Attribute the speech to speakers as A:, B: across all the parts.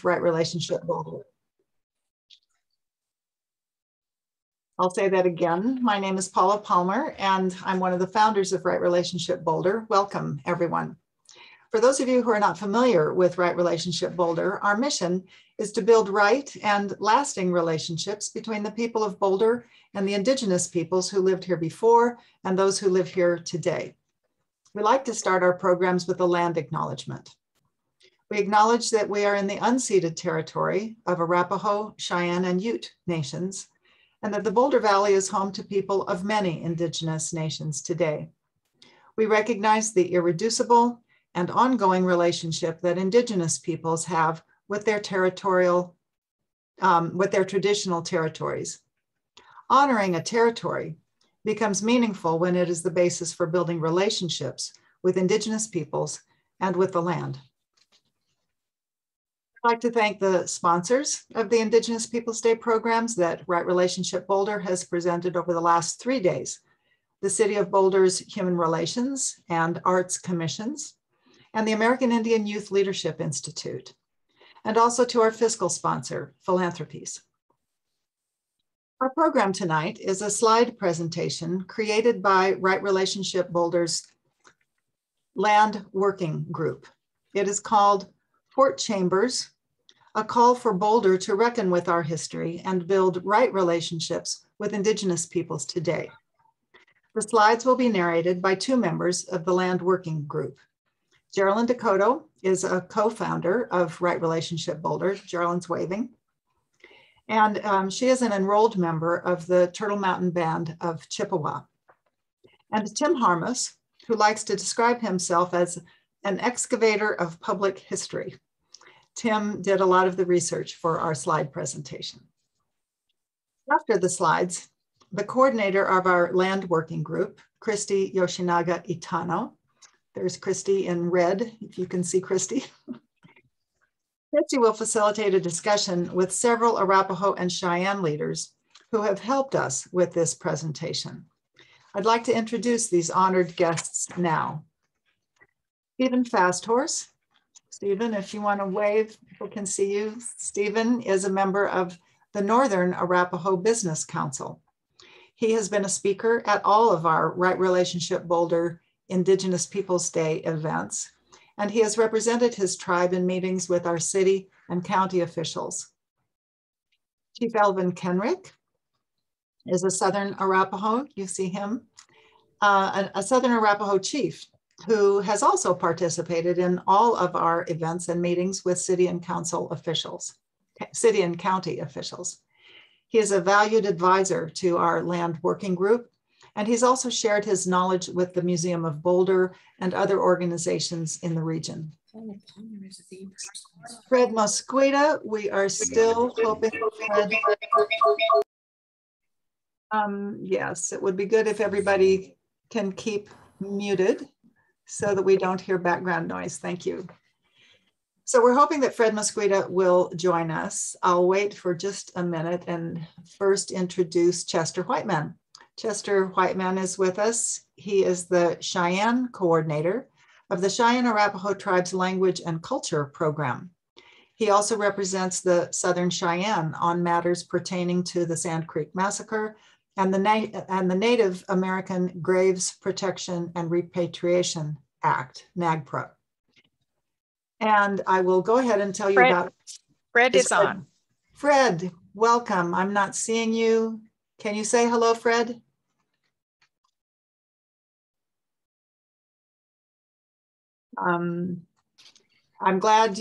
A: Right Relationship Boulder. I'll say that again. My name is Paula Palmer, and I'm one of the founders of Right Relationship Boulder. Welcome, everyone. For those of you who are not familiar with Right Relationship Boulder, our mission is to build right and lasting relationships between the people of Boulder and the indigenous peoples who lived here before and those who live here today. We like to start our programs with a land acknowledgement. We acknowledge that we are in the unceded territory of Arapaho, Cheyenne, and Ute nations, and that the Boulder Valley is home to people of many indigenous nations today. We recognize the irreducible and ongoing relationship that indigenous peoples have with their traditional territories. Honoring a territory becomes meaningful when it is the basis for building relationships with indigenous peoples and with the land. I'd like to thank the sponsors of the Indigenous Peoples Day programs that Right Relationship Boulder has presented over the last 3 days: the City of Boulder's Human Relations and Arts Commissions, and the American Indian Youth Leadership Institute, and also to our fiscal sponsor, Philanthropies. Our program tonight is a slide presentation created by Right Relationship Boulder's Land Working Group. It is called Port Chambers, a call for Boulder to reckon with our history and build right relationships with indigenous peoples today. The slides will be narrated by 2 members of the Land Working Group. Geraldine Dakota is a co-founder of Right Relationship Boulder. Geraldine's waving. And she is an enrolled member of the Turtle Mountain Band of Chippewa. And Tim Harmus, who likes to describe himself as an excavator of public history. Tim did a lot of the research for our slide presentation. After the slides, the coordinator of our land working group, Christy Yoshinaga Itano, there's Christy in red, if you can see Christy. Christy will facilitate a discussion with several Arapaho and Cheyenne leaders who have helped us with this presentation. I'd like to introduce these honored guests now. Stephen Fasthorse. Stephen, if you want to wave, people can see you. Stephen is a member of the Northern Arapaho Business Council. He has been a speaker at all of our Right Relationship Boulder Indigenous Peoples Day events, and he has represented his tribe in meetings with our city and county officials. Chief Elvin Kenrick is a Southern Arapaho, you see him, a Southern Arapaho chief who has also participated in all of our events and meetings with city and county officials. He is a valued advisor to our land working group, and he's also shared his knowledge with the Museum of Boulder and other organizations in the region. Fred Mosqueda, we are still hoping Fred. Yes, it would be good if everybody can keep muted so that we don't hear background noise. Thank you. So we're hoping that Fred Mosqueda will join us. I'll wait for just a minute and first introduce Chester Whiteman. Chester Whiteman is with us. He is the Cheyenne coordinator of the Cheyenne Arapaho Tribe's Language and Culture Program. He also represents the Southern Cheyenne on matters pertaining to the Sand Creek Massacre and the Native American Graves Protection and Repatriation Act, NAGPRA. And I will go ahead and tell you about—
B: Fred is on.
A: Fred, welcome. I'm not seeing you. Can you say hello, Fred? I'm glad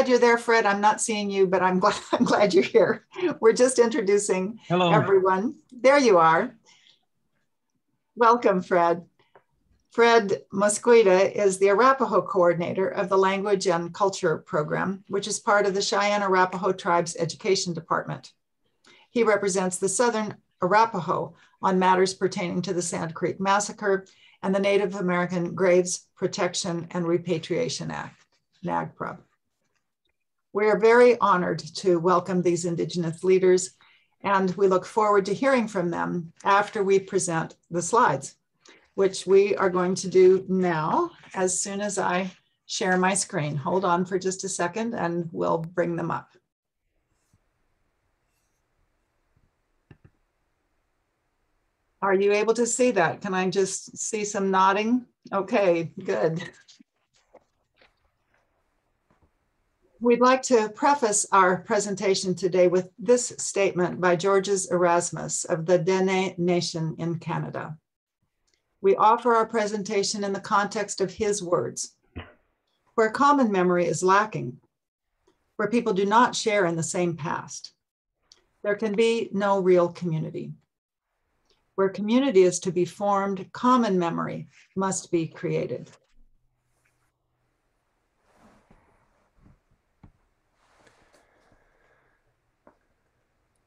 A: you're there, Fred. I'm not seeing you, but I'm glad you're here. We're just introducing everyone. There you are. Welcome, Fred. Fred Mosqueda is the Arapaho coordinator of the Language and Culture Program, which is part of the Cheyenne Arapaho Tribe's Education Department. He represents the Southern Arapaho on matters pertaining to the Sand Creek Massacre and the Native American Graves Protection and Repatriation Act, NAGPRA. We are very honored to welcome these Indigenous leaders, and we look forward to hearing from them after we present the slides, which we are going to do now as soon as I share my screen. Hold on for just a second and we'll bring them up. Are you able to see that? Can I just see some nodding? Okay, good. We'd like to preface our presentation today with this statement by Georges Erasmus of the Dene Nation in Canada. We offer our presentation in the context of his words. Where common memory is lacking, where people do not share in the same past, there can be no real community. Where community is to be formed, common memory must be created.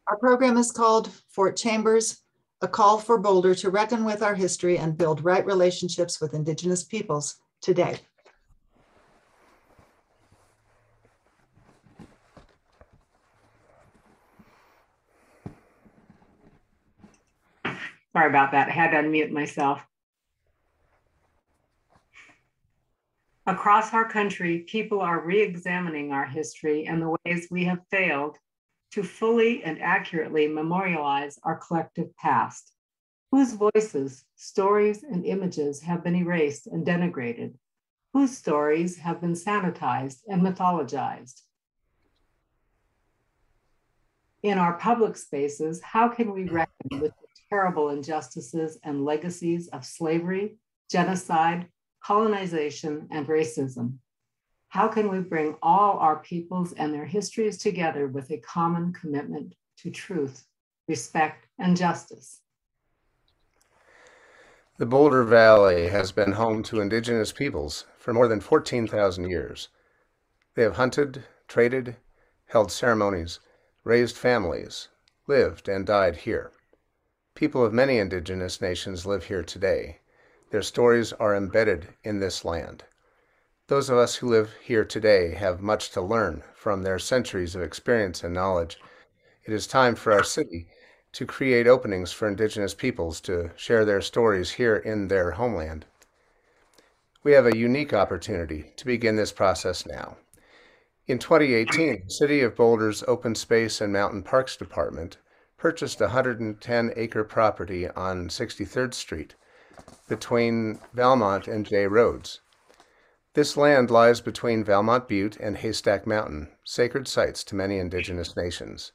A: Our program is called Fort Chambers, a call for Boulder to reckon with our history and build right relationships with Indigenous peoples today.
B: Sorry about that. I had to unmute myself. Across our country, people are re-examining our history and the ways we have failed to fully and accurately memorialize our collective past, whose voices, stories, and images have been erased and denigrated, whose stories have been sanitized and mythologized. In our public spaces, how can we reckon with the terrible injustices and legacies of slavery, genocide, colonization, and racism? How can we bring all our peoples and their histories together with a common commitment to truth, respect, and justice?
C: The Boulder Valley has been home to Indigenous peoples for more than 14,000 years. They have hunted, traded, held ceremonies, raised families, lived and died here. People of many Indigenous nations live here today. Their stories are embedded in this land. Those of us who live here today have much to learn from their centuries of experience and knowledge. It is time for our city to create openings for Indigenous peoples to share their stories here in their homeland. We have a unique opportunity to begin this process now. In 2018, the City of Boulder's Open Space and Mountain Parks Department purchased a 110-acre property on 63rd Street between Valmont and Jay Roads. This land lies between Valmont Butte and Haystack Mountain, sacred sites to many Indigenous nations.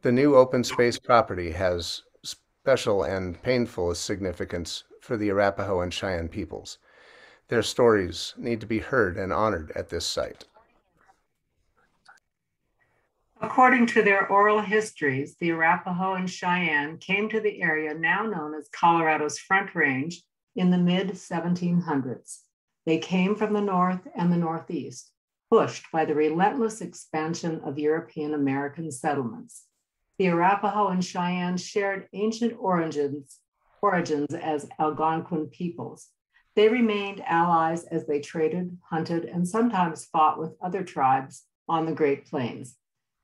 C: The new open space property has special and painful significance for the Arapaho and Cheyenne peoples. Their stories need to be heard and honored at this site.
B: According to their oral histories, the Arapaho and Cheyenne came to the area now known as Colorado's Front Range in the mid-1700s. They came from the north and the northeast, pushed by the relentless expansion of European American settlements. The Arapaho and Cheyenne shared ancient origins as Algonquin peoples. They remained allies as they traded, hunted, and sometimes fought with other tribes on the Great Plains.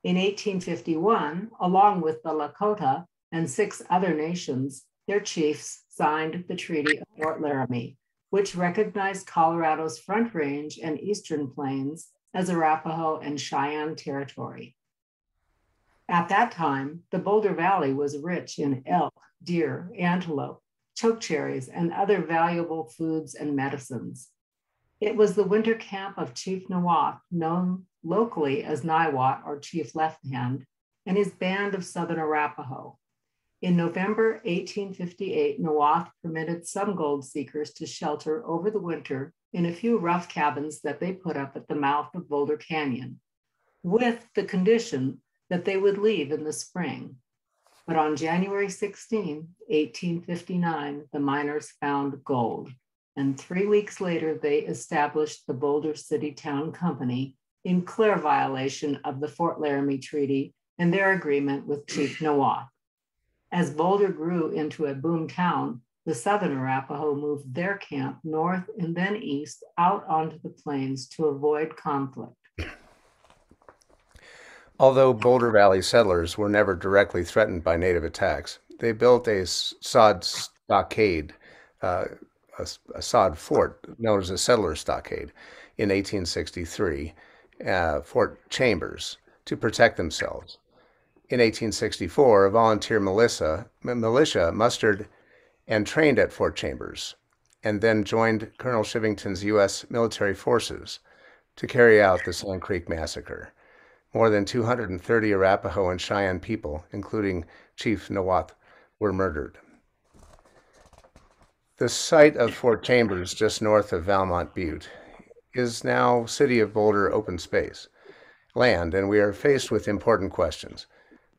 B: In 1851, along with the Lakota and 6 other nations, their chiefs signed the Treaty of Fort Laramie, which recognized Colorado's Front Range and Eastern Plains as Arapaho and Cheyenne territory. At that time, the Boulder Valley was rich in elk, deer, antelope, chokecherries, and other valuable foods and medicines. It was the winter camp of Chief Nawath, known locally as Niwot or Chief Left Hand, and his band of Southern Arapaho. In November 1858, Nawath permitted some gold seekers to shelter over the winter in a few rough cabins that they put up at the mouth of Boulder Canyon, with the condition that they would leave in the spring. But on January 16, 1859, the miners found gold, and 3 weeks later, they established the Boulder City Town Company in clear violation of the Fort Laramie Treaty and their agreement with Chief Nawath. As Boulder grew into a boom town, the Southern Arapaho moved their camp north and then east out onto the plains to avoid conflict.
C: Although Boulder Valley settlers were never directly threatened by native attacks, they built a sod stockade, a sod fort known as a settler stockade, in 1863, Fort Chambers, to protect themselves. In 1864, a volunteer militia mustered and trained at Fort Chambers, and then joined Colonel Chivington's U.S. military forces to carry out the Sand Creek Massacre. More than 230 Arapaho and Cheyenne people, including Chief Nawath, were murdered. The site of Fort Chambers, just north of Valmont Butte, is now City of Boulder open space land, and we are faced with important questions.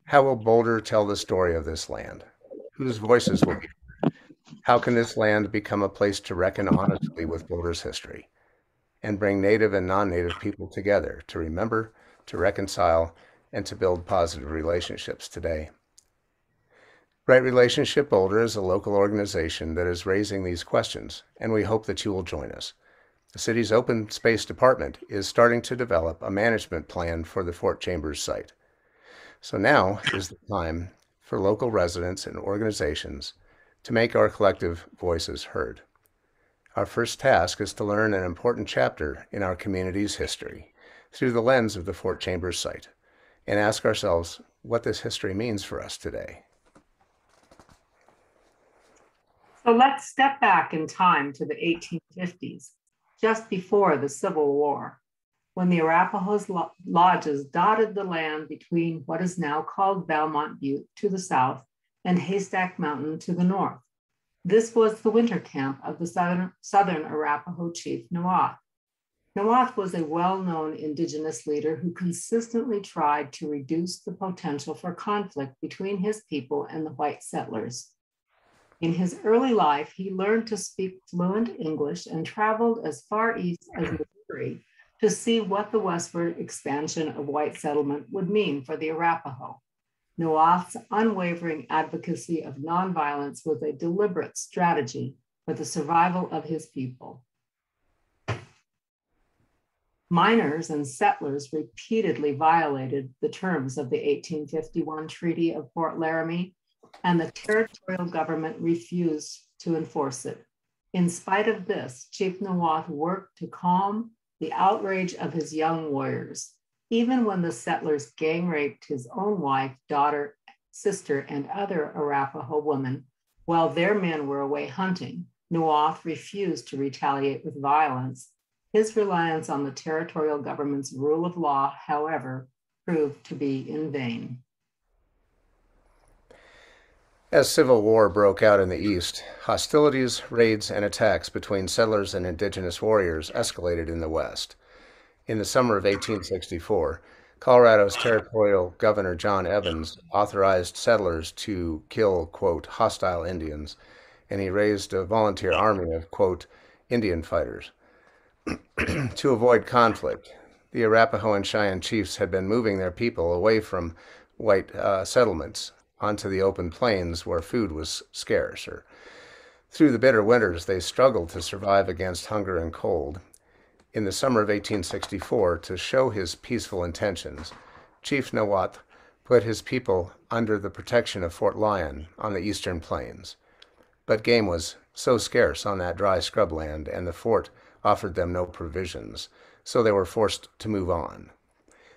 C: How will Boulder tell the story of this land? Whose voices will be heard? How can this land become a place to reckon honestly with Boulder's history and bring Native and non-Native people together to remember, to reconcile, and to build positive relationships today? Right Relationship Boulder is a local organization that is raising these questions, and we hope that you will join us. The city's open space department is starting to develop a management plan for the Fort Chambers site. So now is the time for local residents and organizations to make our collective voices heard. Our first task is to learn an important chapter in our community's history through the lens of the Fort Chambers site and ask ourselves what this history means for us today.
B: So let's step back in time to the 1850s, just before the Civil War, when the Arapaho's lodges dotted the land between what is now called Valmont Butte to the south and Haystack Mountain to the north. This was the winter camp of the Southern Arapaho chief Nawath. Nawath was a well-known indigenous leader who consistently tried to reduce the potential for conflict between his people and the white settlers. In his early life, he learned to speak fluent English and traveled as far east as Missouri to see what the westward expansion of white settlement would mean for the Arapaho. Nawath's unwavering advocacy of nonviolence was a deliberate strategy for the survival of his people. Miners and settlers repeatedly violated the terms of the 1851 Treaty of Fort Laramie, and the territorial government refused to enforce it. In spite of this, Chief Nawath worked to calm the outrage of his young warriors. Even when the settlers gang raped his own wife, daughter, sister, and other Arapaho women while their men were away hunting, Nawath refused to retaliate with violence. His reliance on the territorial government's rule of law, however, proved to be in vain.
C: As civil war broke out in the east, hostilities, raids, and attacks between settlers and indigenous warriors escalated in the west. In the summer of 1864, Colorado's territorial governor John Evans authorized settlers to kill, quote, hostile Indians, and he raised a volunteer army of, quote, Indian fighters. To avoid conflict, the Arapaho and Cheyenne chiefs had been moving their people away from white settlements onto the open plains where food was scarce. Through the bitter winters, they struggled to survive against hunger and cold. In the summer of 1864, to show his peaceful intentions, Chief Nawath put his people under the protection of Fort Lyon on the eastern plains. But game was so scarce on that dry scrubland, and the fort offered them no provisions, so they were forced to move on.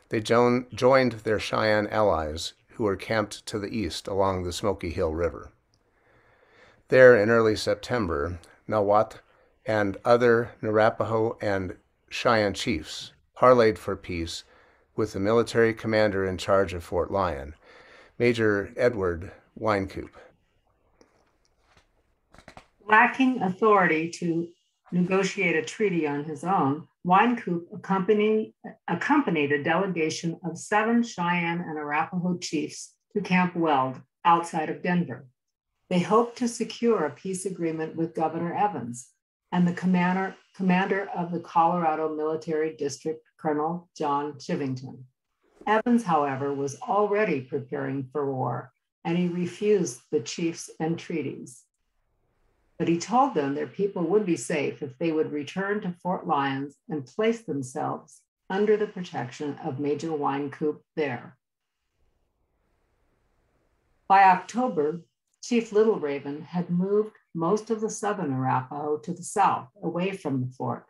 C: They joined their Cheyenne allies, who were camped to the east along the Smoky Hill River. There, in early September, Nawath and other Arapaho and Cheyenne chiefs parleyed for peace with the military commander in charge of Fort Lyon, Major Edward Wynkoop.
B: Lacking authority to negotiate a treaty on his own, Wynkoop accompanied a delegation of 7 Cheyenne and Arapaho chiefs to Camp Weld outside of Denver. They hoped to secure a peace agreement with Governor Evans and the commander of the Colorado Military District, Colonel John Chivington. Evans, however, was already preparing for war, and he refused the chiefs' entreaties. But he told them their people would be safe if they would return to Fort Lyons and place themselves under the protection of Major Wynkoop there. By October, Chief Little Raven had moved most of the southern Arapaho to the south, away from the fort.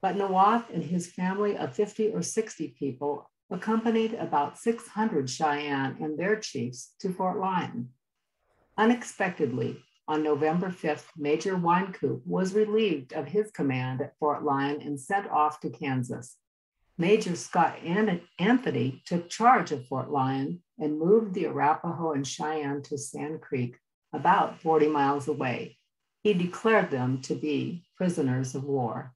B: but Nawath and his family of 50 or 60 people accompanied about 600 Cheyenne and their chiefs to Fort Lyon. Unexpectedly, on November 5th, Major Wynkoop was relieved of his command at Fort Lyon and sent off to Kansas. Major Scott Anthony took charge of Fort Lyon and moved the Arapaho and Cheyenne to Sand Creek, about 40 miles away. He declared them to be prisoners of war.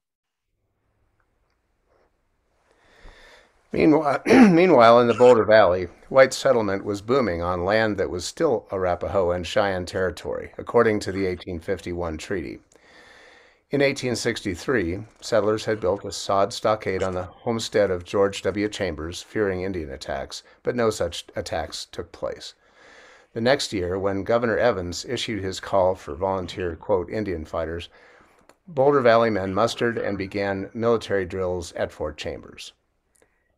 C: Meanwhile, in the Boulder Valley, white settlement was booming on land that was still Arapaho and Cheyenne territory, according to the 1851 treaty. In 1863, settlers had built a sod stockade on the homestead of George W. Chambers, fearing Indian attacks, but no such attacks took place. The next year, when Governor Evans issued his call for volunteer, quote, Indian fighters, Boulder Valley men mustered and began military drills at Fort Chambers.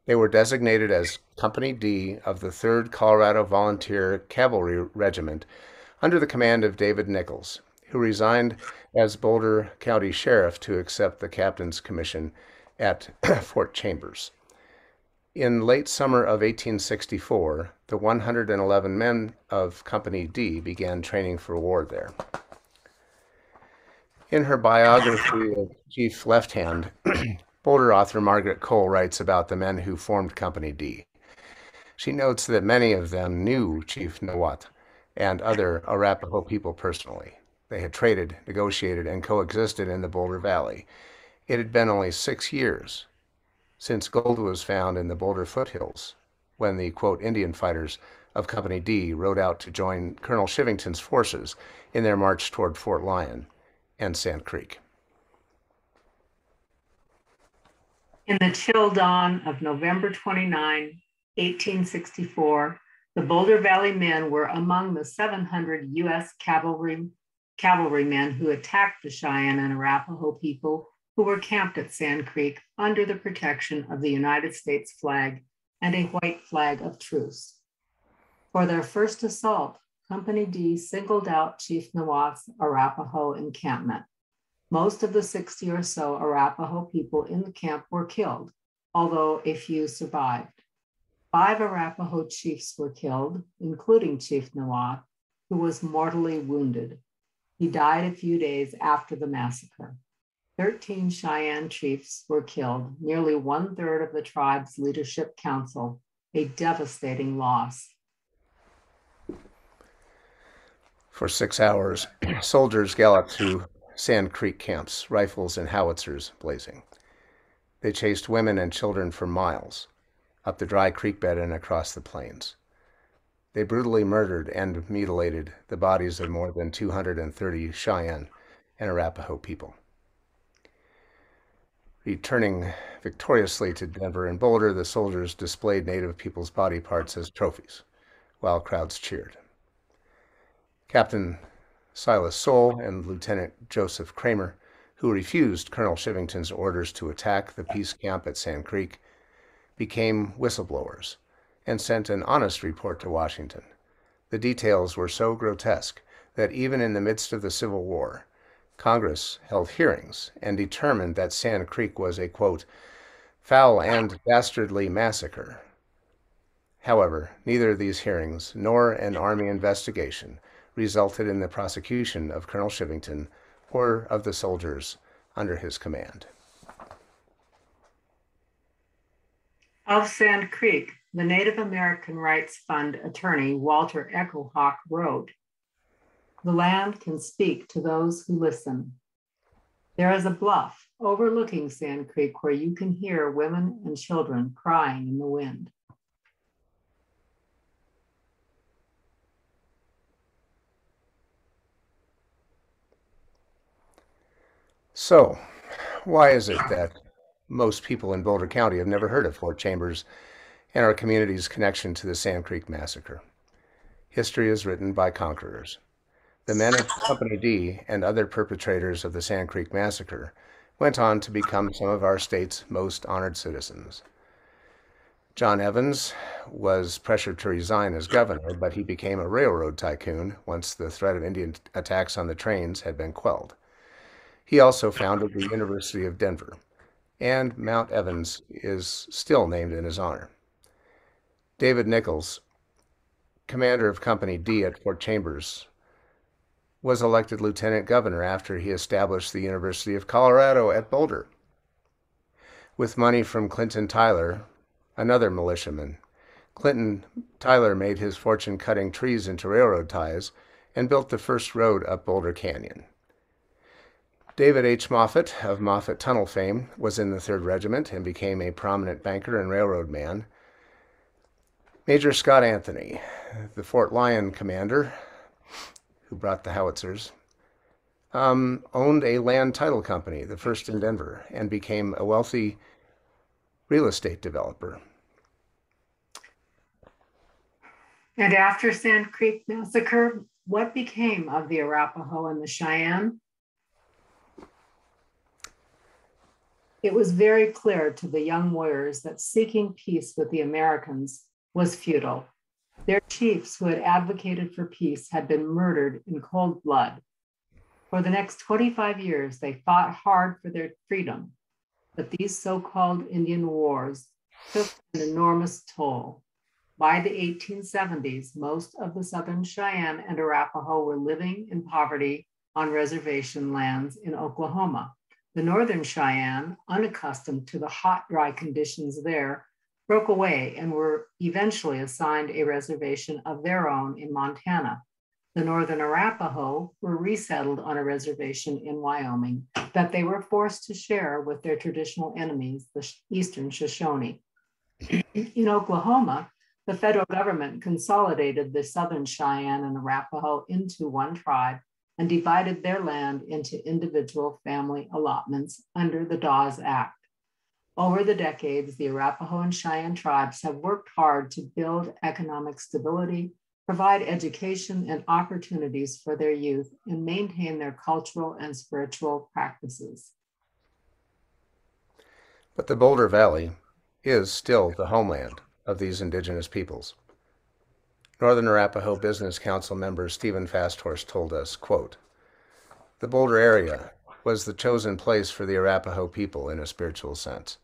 C: They were designated as Company D of the 3rd Colorado Volunteer Cavalry Regiment under the command of David Nichols, who resigned as Boulder County Sheriff to accept the captain's commission at Fort Chambers. In late summer of 1864, the 111 men of Company D began training for war there. In her biography of Chief Left Hand, Boulder author Margaret Cole writes about the men who formed Company D. She notes that many of them knew Chief Nawath and other Arapaho people personally. They had traded, negotiated, and coexisted in the Boulder Valley. It had been only 6 years since gold was found in the Boulder foothills when the, quote, Indian fighters of Company D rode out to join Colonel Shivington's forces in their march toward Fort Lyon and Sand Creek.
B: In the chill dawn of November 29, 1864, the Boulder Valley men were among the 700 U.S. cavalrymen who attacked the Cheyenne and Arapaho people who were camped at Sand Creek under the protection of the United States flag and a white flag of truce. For their first assault, Company D singled out Chief Nawath's Arapaho encampment. Most of the 60 or so Arapaho people in the camp were killed, although a few survived. 5 Arapaho chiefs were killed, including Chief Nawath, who was mortally wounded. He died a few days after the massacre. 13 Cheyenne chiefs were killed, nearly 1/3 of the tribe's leadership council, a devastating loss.
C: For 6 hours, soldiers galloped through Sand Creek camps, rifles and howitzers blazing. They chased women and children for miles, up the dry creek bed and across the plains. They brutally murdered and mutilated the bodies of more than 230 Cheyenne and Arapaho people. Returning victoriously to Denver and Boulder, the soldiers displayed Native people's body parts as trophies, while crowds cheered. Captain Silas Soule and Lieutenant Joseph Kramer, who refused Colonel Shivington's orders to attack the peace camp at Sand Creek, became whistleblowers and sent an honest report to Washington. The details were so grotesque that even in the midst of the Civil War, Congress held hearings and determined that Sand Creek was a, quote, foul and dastardly massacre. However, neither of these hearings nor an Army investigation resulted in the prosecution of Colonel Shivington or of the soldiers under his command.
B: Of Sand Creek, the Native American Rights Fund attorney Walter Echohawk wrote, "The land can speak to those who listen. There is a bluff overlooking Sand Creek where you can hear women and children crying in the wind."
C: So, why is it that most people in Boulder County have never heard of Fort Chambers and our community's connection to the Sand Creek Massacre? History is written by conquerors. The men of Company D and other perpetrators of the Sand Creek Massacre went on to become some of our state's most honored citizens. John Evans was pressured to resign as governor, but he became a railroad tycoon once the threat of Indian attacks on the trains had been quelled. He also founded the University of Denver and Mount Evans is still named in his honor. David Nichols, commander of Company D at Fort Chambers, was elected lieutenant governor after he established the University of Colorado at Boulder. With money from Clinton Tyler, another militiaman, Tyler made his fortune cutting trees into railroad ties and built the first road up Boulder Canyon. David H. Moffett, of Moffett Tunnel fame, was in the 3rd Regiment and became a prominent banker and railroad man. Major Scott Anthony, the Fort Lyon commander, who brought the howitzers, owned a land title company, the first in Denver, and became a wealthy real estate developer.
B: And after Sand Creek Massacre, what became of the Arapaho and the Cheyenne? It was very clear to the young warriors that seeking peace with the Americans was futile. Their chiefs who had advocated for peace had been murdered in cold blood. For the next 25 years, they fought hard for their freedom, but these so-called Indian wars took an enormous toll. By the 1870s, most of the Southern Cheyenne and Arapaho were living in poverty on reservation lands in Oklahoma. The Northern Cheyenne, unaccustomed to the hot, dry conditions there, broke away and were eventually assigned a reservation of their own in Montana. The Northern Arapaho were resettled on a reservation in Wyoming that they were forced to share with their traditional enemies, the Eastern Shoshone. In Oklahoma, the federal government consolidated the Southern Cheyenne and Arapaho into one tribe and divided their land into individual family allotments under the Dawes Act. Over the decades, the Arapaho and Cheyenne tribes have worked hard to build economic stability, provide education and opportunities for their youth, and maintain their cultural and spiritual practices.
C: But the Boulder Valley is still the homeland of these indigenous peoples. Northern Arapaho Business Council member Stephen Fasthorse told us, quote, "The Boulder area was the chosen place for the Arapaho people in a spiritual sense.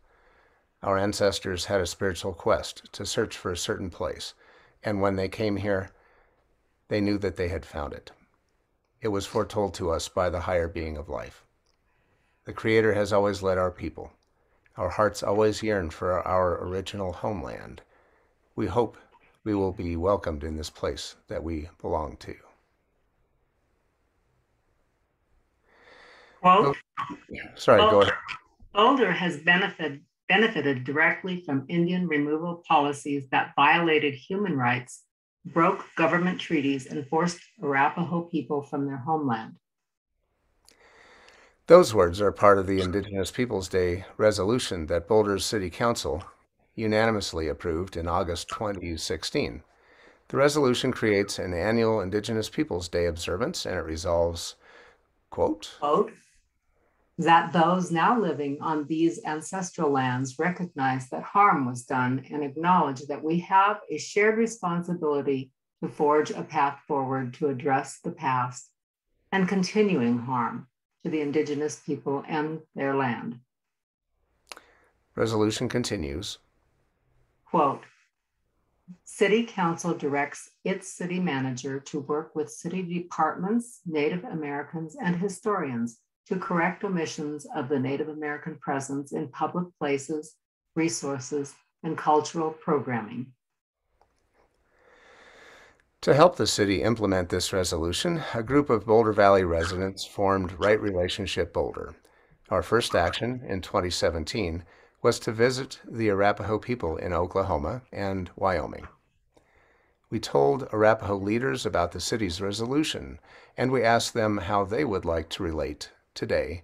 C: Our ancestors had a spiritual quest to search for a certain place, and when they came here, they knew that they had found it. It was foretold to us by the higher being of life. The Creator has always led our people. Our hearts always yearn for our original homeland. We hope we will be welcomed in this place that we belong to."
B: Quote,
C: Sorry, go ahead.
B: Boulder has benefited directly from Indian removal policies that violated human rights, broke government treaties, and forced Arapaho people from their homeland.
C: Those words are part of the Indigenous Peoples Day resolution that Boulder's City Council unanimously approved in August 2016. The resolution creates an annual Indigenous Peoples Day observance, and it resolves, quote,
B: that those now living on these ancestral lands recognize that harm was done and acknowledge that we have a shared responsibility to forge a path forward to address the past and continuing harm to the Indigenous people and their land.
C: Resolution continues,
B: quote, City Council directs its city manager to work with city departments, Native Americans, and historians to correct omissions of the Native American presence in public places, resources, and cultural programming.
C: To help the city implement this resolution, a group of Boulder Valley residents formed Right Relationship Boulder. Our first action in 2017 was to visit the Arapaho people in Oklahoma and Wyoming. We told Arapaho leaders about the city's resolution, and we asked them how they would like to relate today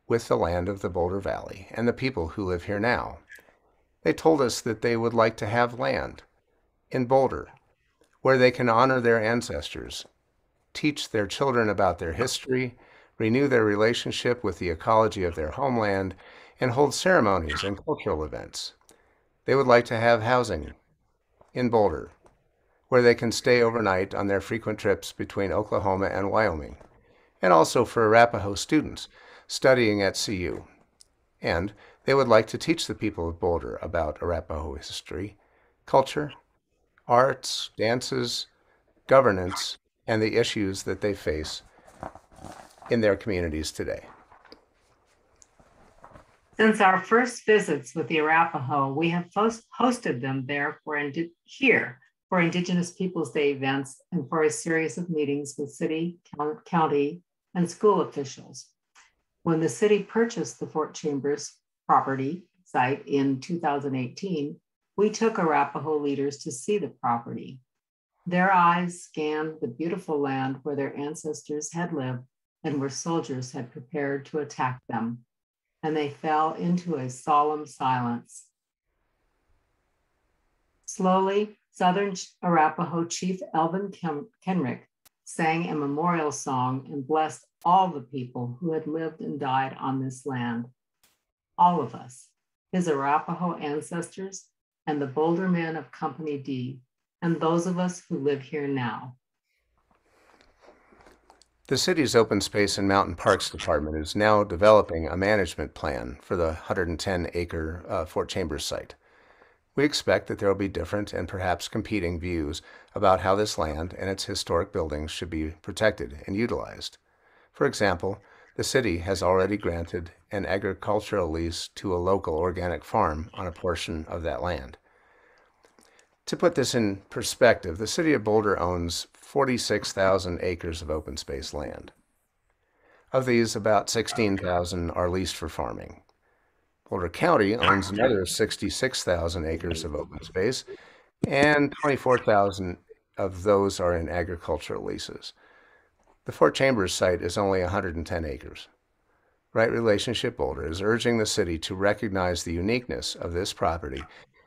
C: with the land of the Boulder Valley and the people who live here now. They told us that they would like to have land in Boulder where they can honor their ancestors, teach their children about their history, renew their relationship with the ecology of their homeland, and hold ceremonies and cultural events. They would like to have housing in Boulder where they can stay overnight on their frequent trips between Oklahoma and Wyoming, and also for Arapaho students studying at CU. And They would like to teach the people of Boulder about Arapaho history, culture, arts, dances, governance, and the issues that they face in their communities today.
B: Since our first visits with the Arapaho, we have hosted them there here for Indigenous Peoples Day events and for a series of meetings with city, county, and school officials. When the city purchased the Fort Chambers property site in 2018, we took Arapaho leaders to see the property. Their eyes scanned the beautiful land where their ancestors had lived and where soldiers had prepared to attack them, and they fell into a solemn silence. Slowly, Southern Arapaho Chief Elvin Kenrick sang a memorial song and blessed all the people who had lived and died on this land. All of us, his Arapaho ancestors and the Boulder men of Company D, and those of us who live here now.
C: The city's Open Space and Mountain Parks Department is now developing a management plan for the 110-acre Fort Chambers site. We expect that there will be different and perhaps competing views about how this land and its historic buildings should be protected and utilized. For example, the city has already granted an agricultural lease to a local organic farm on a portion of that land. To put this in perspective, the city of Boulder owns 46,000 acres of open space land. Of these, about 16,000 are leased for farming. Boulder County owns another 66,000 acres of open space, and 24,000 of those are in agricultural leases. The Fort Chambers site is only 110 acres. Right Relationship Boulder is urging the city to recognize the uniqueness of this property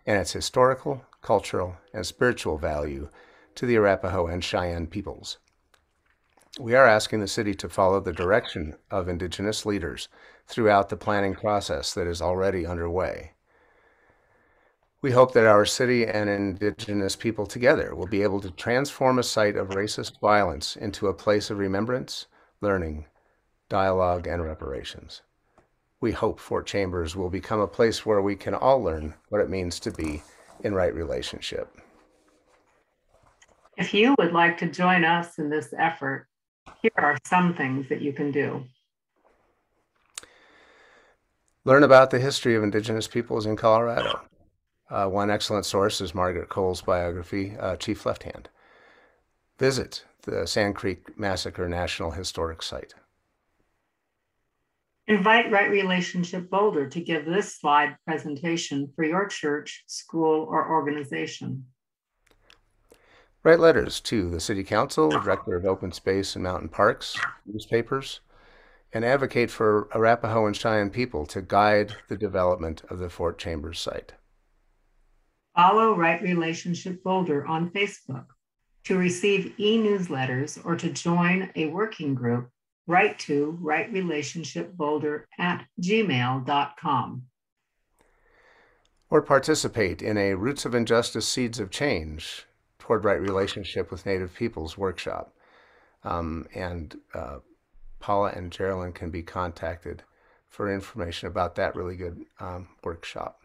C: and its historical, cultural, and spiritual value to the Arapaho and Cheyenne peoples. We are asking the city to follow the direction of Indigenous leaders throughout the planning process that is already underway. We hope that our city and Indigenous people together will be able to transform a site of racist violence into a place of remembrance, learning, dialogue, and reparations. We hope Fort Chambers will become a place where we can all learn what it means to be in right relationship.
B: If you would like to join us in this effort, here are some things that you can do.
C: Learn about the history of Indigenous peoples in Colorado. One excellent source is Margaret Cole's biography, Chief Left Hand. Visit the Sand Creek Massacre National Historic Site.
B: Invite Right Relationship Boulder to give this slide presentation for your church, school, or organization.
C: Write letters to the City Council, Director of Open Space and Mountain Parks, newspapers, and advocate for Arapaho and Cheyenne people to guide the development of the Fort Chambers site.
B: Follow Right Relationship Boulder on Facebook. To receive e-newsletters or to join a working group, write to rightrelationshipboulder@gmail.com.
C: Or participate in a Roots of Injustice, Seeds of Change toward Right Relationship with Native Peoples workshop. Paula and Geraldine can be contacted for information about that really good workshop.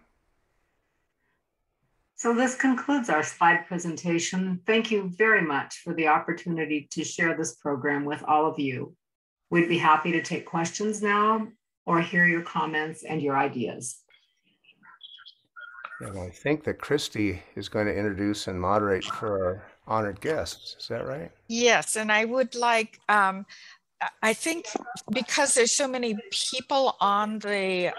B: So this concludes our slide presentation. Thank you very much for the opportunity to share this program with all of you. We'd be happy to take questions now or hear your comments and your ideas.
C: And I think that Christy is going to introduce and moderate for our honored guests. Is that right?
D: Yes, and I would like, I think because there's so many people on the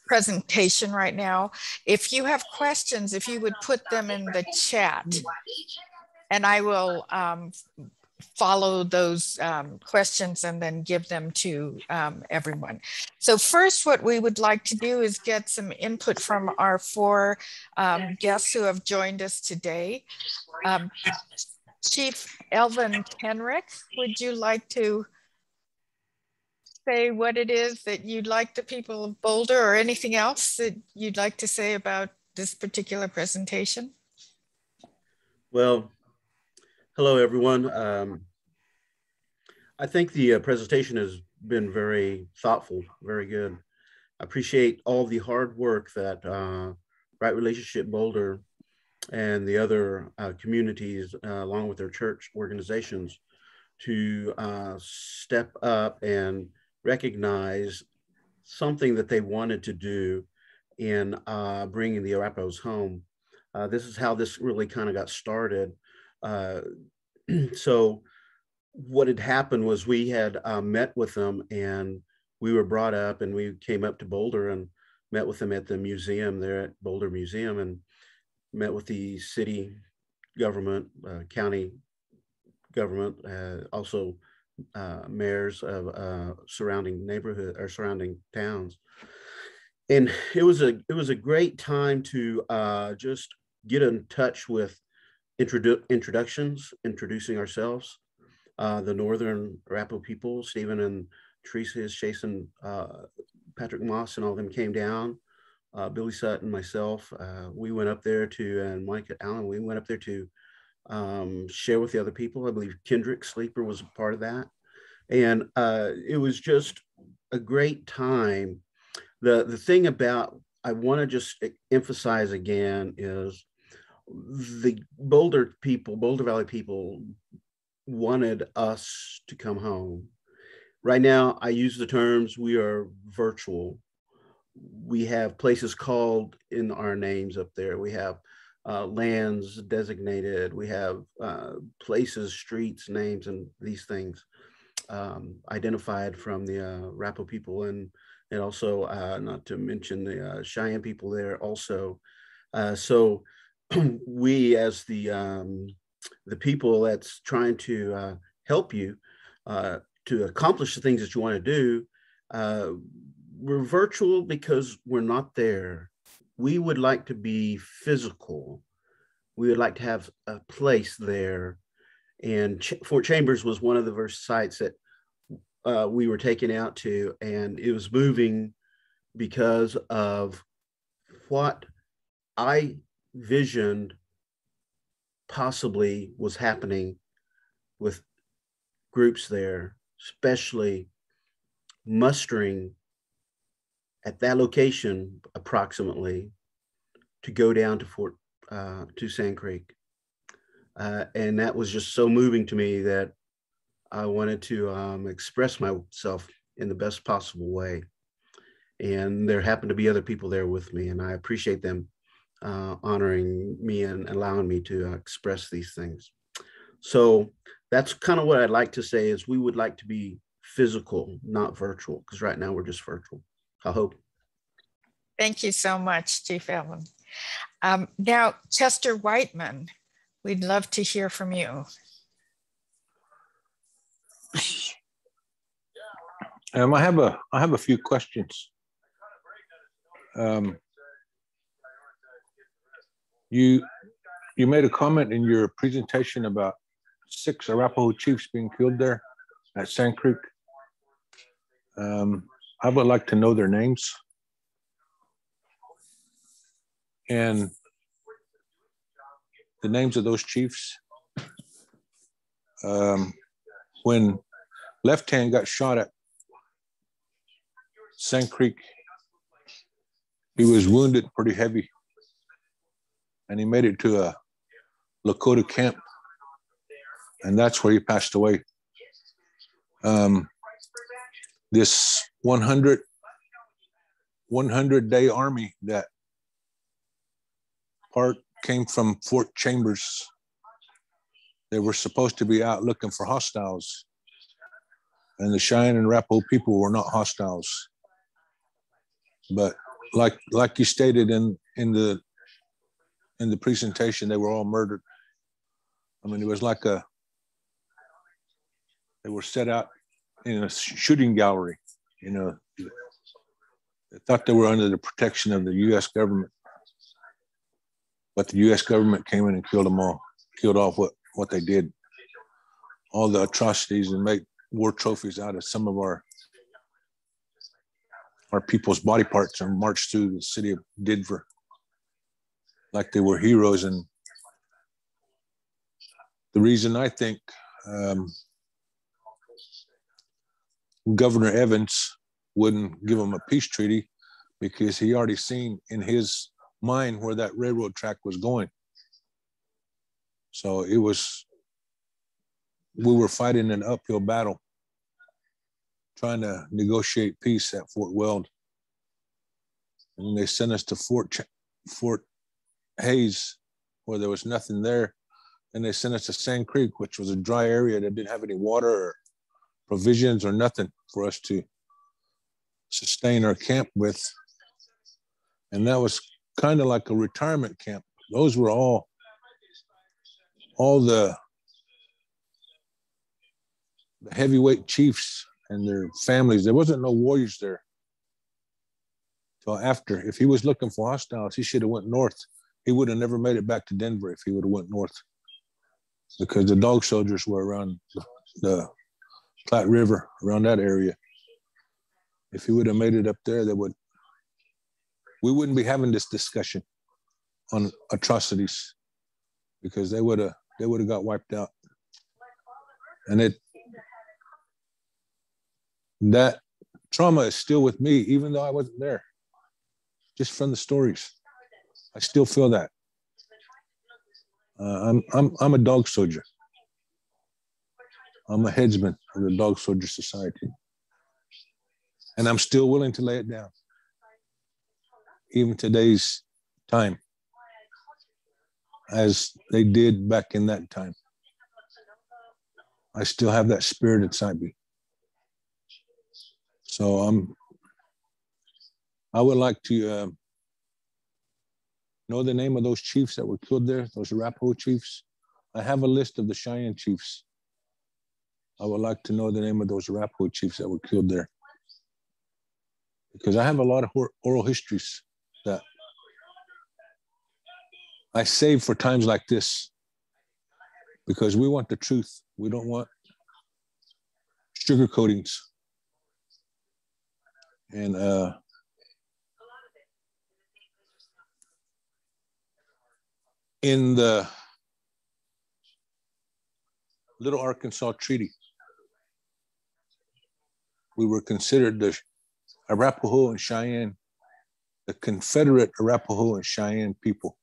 D: presentation right now, if you have questions, if you would put them in the chat, and I will follow those questions and then give them to everyone. So first, what we would like to do is get some input from our four guests who have joined us today. Chief Elvin Kenrick, would you like to say what it is that you'd like the people of Boulder or anything else that you'd like to say about this particular presentation?
E: Well, hello, everyone. I think the presentation has been very thoughtful, very good. appreciate all the hard work that Right Relationship Boulder and the other communities, along with their church organizations, to step up and recognize something that they wanted to do in bringing the Arapahoes home. This is how this really kind of got started. So what had happened was we had met with them, and we were brought up, and we came up to Boulder and met with them at the museum there at Boulder Museum, and met with the city government, county government, also mayors of surrounding neighborhood or surrounding towns. And it was a great time to just get in touch with introducing ourselves. The Northern Arapaho people, Stephen and Teresa, Jason, Patrick Moss, and all of them came down. Billy Sutton, myself, we went up there to, and Mike Allen, we went up there to share with the other people. I believe Kendrick Sleeper was a part of that. And it was just a great time. The thing about, I want to just emphasize again, is the Boulder people, Boulder Valley people, wanted us to come home. Right now, I use the terms, we are virtual. We have places called in our names up there. We have lands designated. We have places, streets, names, and these things identified from the Arapaho people, and also not to mention the Cheyenne people there also. So we, as the people that's trying to help you to accomplish the things that you want to do, we're virtual because we're not there. We would like to be physical. We would like to have a place there. And Fort Chambers was one of the first sites that we were taken out to, and it was moving because of what I visioned possibly was happening with groups there, especially mustering at that location approximately to go down to Sand Creek. And that was just so moving to me that I wanted to express myself in the best possible way. And there happened to be other people there with me, and I appreciate them honoring me and allowing me to express these things. So that's kind of what I'd like to say, is we would like to be physical, not virtual, because right now we're just virtual. I hope.
D: Thank you so much, Chief Elvin. Now, Chester Whiteman, we'd love to hear from you.
F: I have a few questions. You made a comment in your presentation about 6 Arapaho chiefs being killed there at Sand Creek. I would like to know their names. And the names of those chiefs. When Left Hand got shot at Sand Creek, he was wounded pretty heavy, and he made it to a Lakota camp, and that's where he passed away. This 100-day army that part came from Fort Chambers, they were supposed to be out looking for hostiles, and the Cheyenne and Arapaho people were not hostiles. But like you stated in the presentation, they were all murdered. I mean, it was like they were set out in a shooting gallery. You know, they thought they were under the protection of the U.S. government, but the U.S. government came in and killed them all, killed off what they did, all the atrocities, and make war trophies out of some of our people's body parts, and marched through the city of Denver like they were heroes. And the reason I think Governor Evans wouldn't give them a peace treaty because he already seen in his mind where that railroad track was going. So we were fighting an uphill battle, trying to negotiate peace at Fort Weld. And they sent us to Fort Hayes, where there was nothing there. And they sent us to Sand Creek, which was a dry area that didn't have any water or provisions or nothing for us to sustain our camp with. And that was kind of like a retirement camp. Those were all the heavyweight chiefs and their families. There wasn't no warriors there till after. If he was looking for hostiles, he should have went north. He would have never made it back to Denver if he would have went north, because the dog soldiers were around the Platte River, around that area. If he would have made it up there, we wouldn't be having this discussion on atrocities, because they would have got wiped out. And that trauma is still with me, even though I wasn't there. Just from the stories, I still feel that. I'm a dog soldier. I'm a headsman of the Dog Soldier Society. And I'm still willing to lay it down, even today's time, as they did back in that time. I still have that spirit inside me. So I would like to know the name of those chiefs that were killed there, those Arapaho chiefs. I have a list of the Cheyenne chiefs. I would like to know the name of those Arapaho chiefs that were killed there, because I have a lot of oral histories that I save for times like this, because we want the truth. We don't want sugarcoatings. And in the Little Arkansas Treaty, we were considered the Arapaho and Cheyenne, the Confederate Arapaho and Cheyenne people,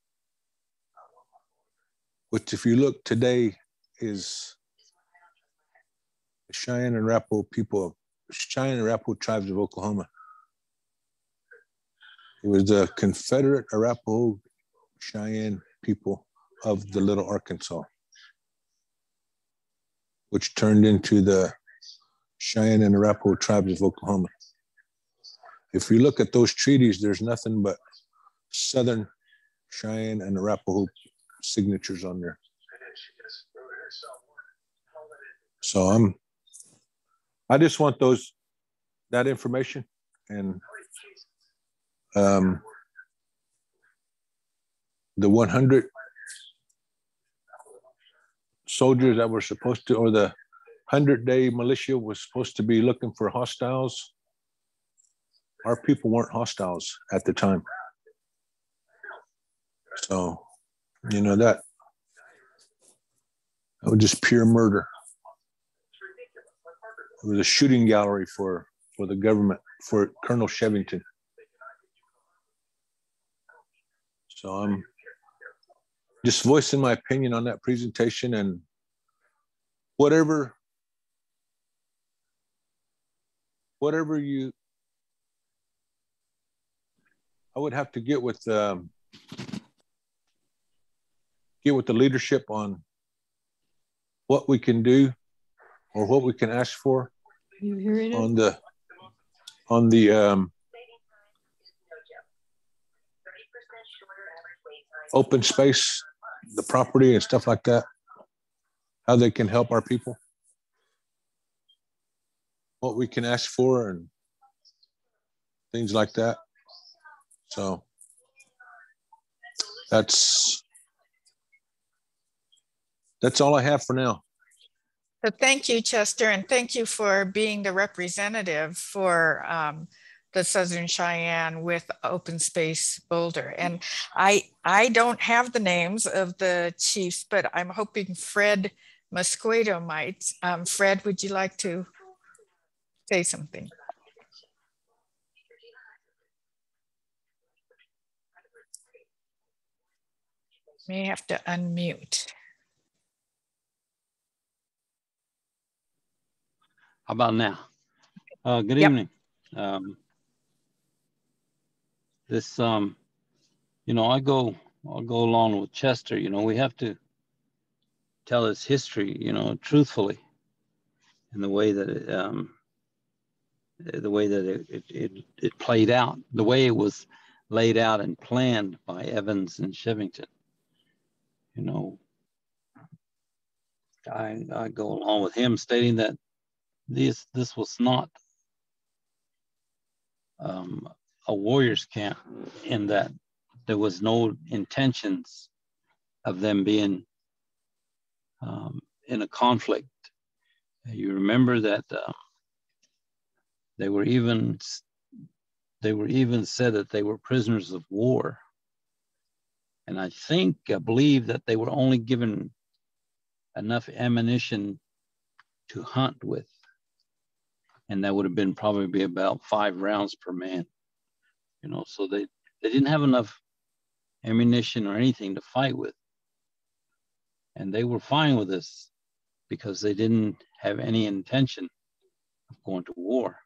F: which, if you look today, is the Cheyenne and Arapaho people, Cheyenne and Arapaho tribes of Oklahoma. It was the Confederate Arapaho Cheyenne people of the Little Arkansas, which turned into the Cheyenne and Arapaho tribes of Oklahoma. If you look at those treaties, there's nothing but Southern Cheyenne and Arapaho signatures on there. So I just want that information, and the 100 soldiers that were supposed to, or the 100-day militia was supposed to be looking for hostiles. Our people weren't hostiles at the time. So, that was just pure murder. It was a shooting gallery for the government, for Colonel Shevington. So I'm just voicing my opinion on that presentation, and whatever I would have to get with the leadership on what we can do or what we can ask for on the open space, the property and stuff like that, how they can help our people, what we can ask for and things like that. So that's all I have for now.
D: So thank you, Chester, and thank you for being the representative for the Southern Cheyenne with Open Space Boulder. And I don't have the names of the chiefs, but I'm hoping Fred Mosqueda might. Fred, would you like to say something? May have to unmute.
G: How about now? Good
D: Yep.
G: evening. You know, I'll go along with Chester. You know, we have to tell its history, you know, truthfully, in the way that it played out, the way it was laid out and planned by Evans and Shevington. You know, I go along with him stating that this was not a warrior's camp, in that there was no intentions of them being in a conflict. You remember that they were even said that they were prisoners of war. And I believe that they were only given enough ammunition to hunt with. And that would have been probably about 5 rounds per man. You know, so they didn't have enough ammunition or anything to fight with. And they were fine with this because they didn't have any intention of going to war.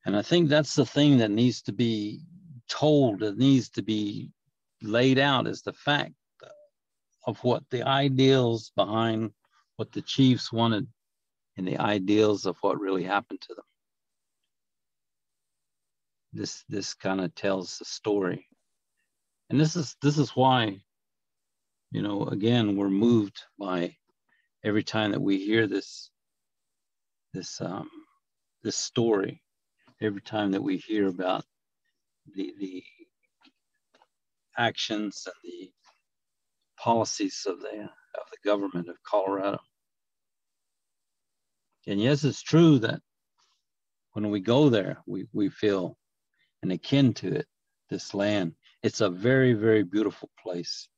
G: And I think that's the thing that needs to be told, that needs to be laid out, is the fact of what the ideals behind what the chiefs wanted and the ideals of what really happened to them. This kind of tells the story. And this is why, you know, again, we're moved by every time that we hear this story, every time that we hear about the actions and the policies of the government of Colorado. And yes, it's true that when we go there, we feel and akin to it, this land. It's a very, very beautiful place.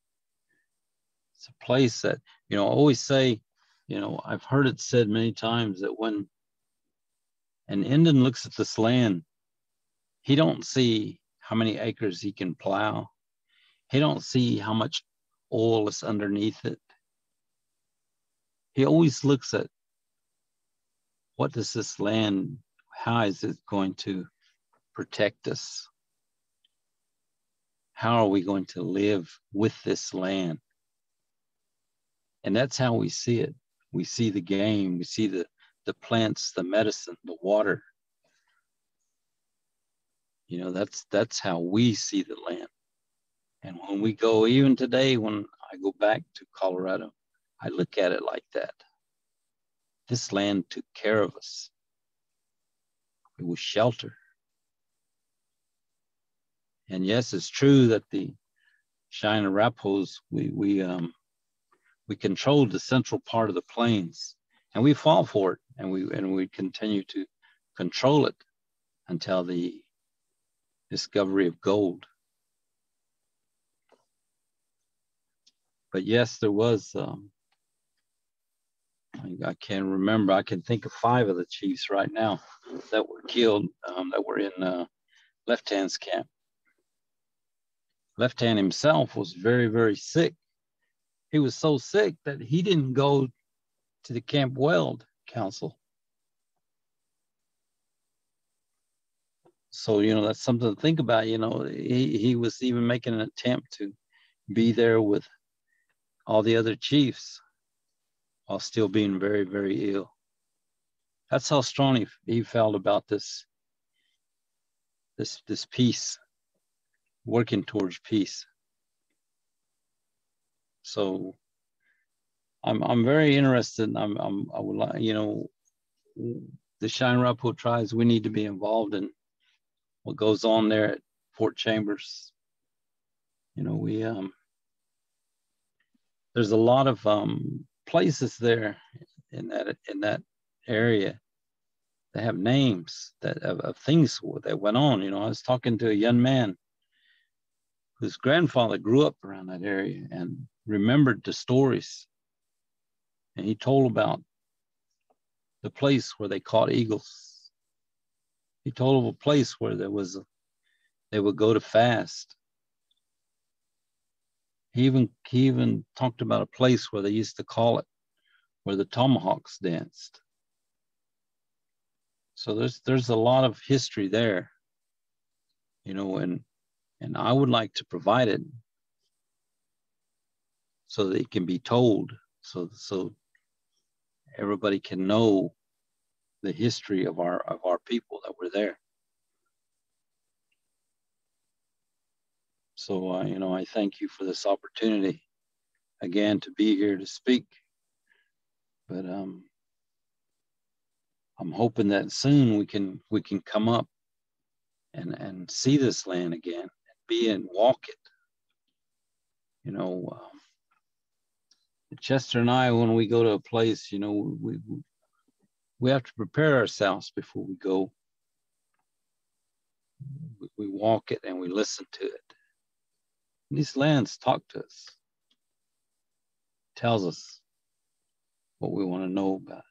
G: It's a place that, you know, I always say, you know, I've heard it said many times that when an Indian looks at this land, he don't see how many acres he can plow. He don't see how much oil is underneath it. He always looks at what does this land, how is it going to protect us? How are we going to live with this land? And that's how we see it. We see the game, we see the plants, the medicine, the water. You know, that's how we see the land. And when we go, even today, when I go back to Colorado, I look at it like that. This land took care of us. It was shelter. And yes, it's true that the Cheyenne Arapahos, we controlled the central part of the plains, and we fought for it, and we continue to control it until the discovery of gold. But yes, there was, I can't remember, I can think of 5 of the chiefs right now that were killed, that were in Left Hand's camp. Left Hand himself was very, very sick. He was so sick that he didn't go to the Camp Weld Council. So, you know, that's something to think about. You know, he was even making an attempt to be there with all the other chiefs while still being very, very ill. That's how strong he felt about this peace, working towards peace. So I'm very interested. I would like, you know, the Cheyenne Arapaho tribes, we need to be involved in what goes on there at Fort Chambers. You know, there's a lot of places there in that area that have names of things that went on. You know, I was talking to a young man whose grandfather grew up around that area and remembered the stories. And he told about the place where they caught eagles. He told of a place where they would go to fast. he even talked about a place where they used to call it where the tomahawks danced. So there's a lot of history there, you know, and I would like to provide it so that it can be told, so everybody can know the history of our people that were there. So you know, I thank you for this opportunity again to be here to speak. But I'm hoping that soon we can come up and see this land again, and be and walk it. You know, Chester and I, when we go to a place, you know, we have to prepare ourselves before we go. We walk it and we listen to it. And these lands talk to us, tells us what we want to know about it.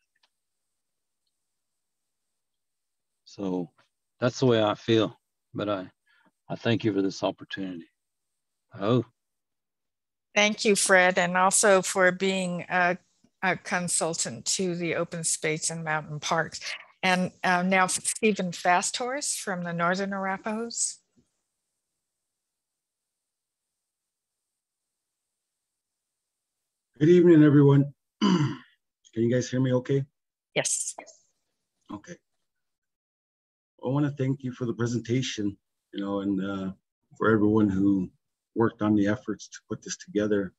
G: So that's the way I feel. But I thank you for this opportunity. Oh.
D: Thank you, Fred, and also for being a consultant to the open space and mountain parks. And now Stephen Fasthorse from the Northern Arapahoes.
H: Good evening, everyone. Can you guys hear me okay?
D: Yes.
H: Okay. I want to thank you for the presentation, you know, and for everyone who worked on the efforts to put this together.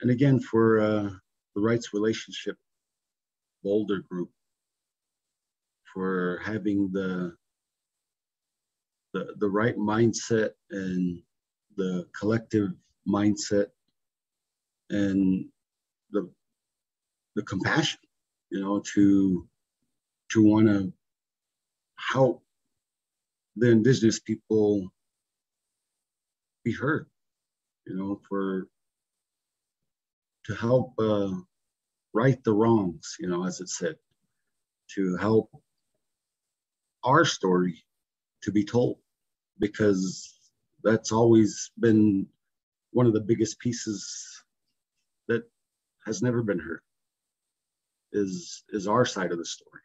H: And again, for the Rights Relationship Boulder group, for having the right mindset and the collective mindset and the compassion, you know, to want to help the indigenous people be heard, you know, to help right the wrongs, you know, as it said, to help our story to be told, because that's always been one of the biggest pieces that has never been heard, is our side of the story.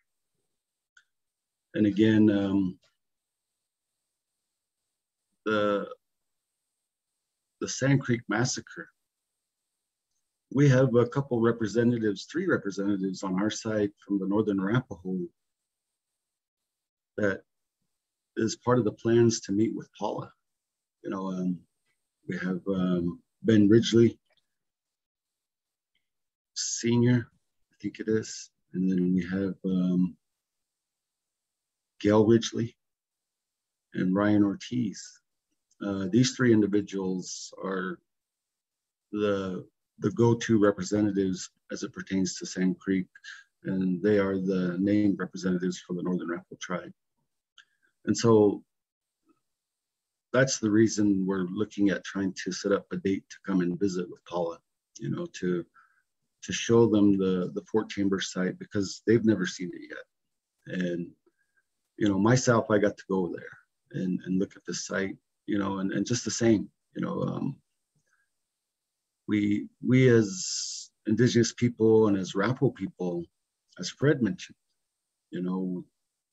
H: And again, the Sand Creek Massacre, we have a couple representatives, 3 representatives on our side from the Northern Arapaho that is part of the plans to meet with Paula. You know, we have Ben Ridgely, Senior, I think it is, and then we have Gail Ridgely and Ryan Ortiz. These 3 individuals are the go-to representatives as it pertains to Sand Creek, and they are the named representatives for the Northern Arapaho tribe. And so that's the reason we're looking at trying to set up a date to come and visit with Paula, you know, to show them the Fort Chambers site, because they've never seen it yet. And, you know, myself, I got to go there and look at the site, you know, and just the same, you know, we as indigenous people and as Arapaho people, as Fred mentioned, you know,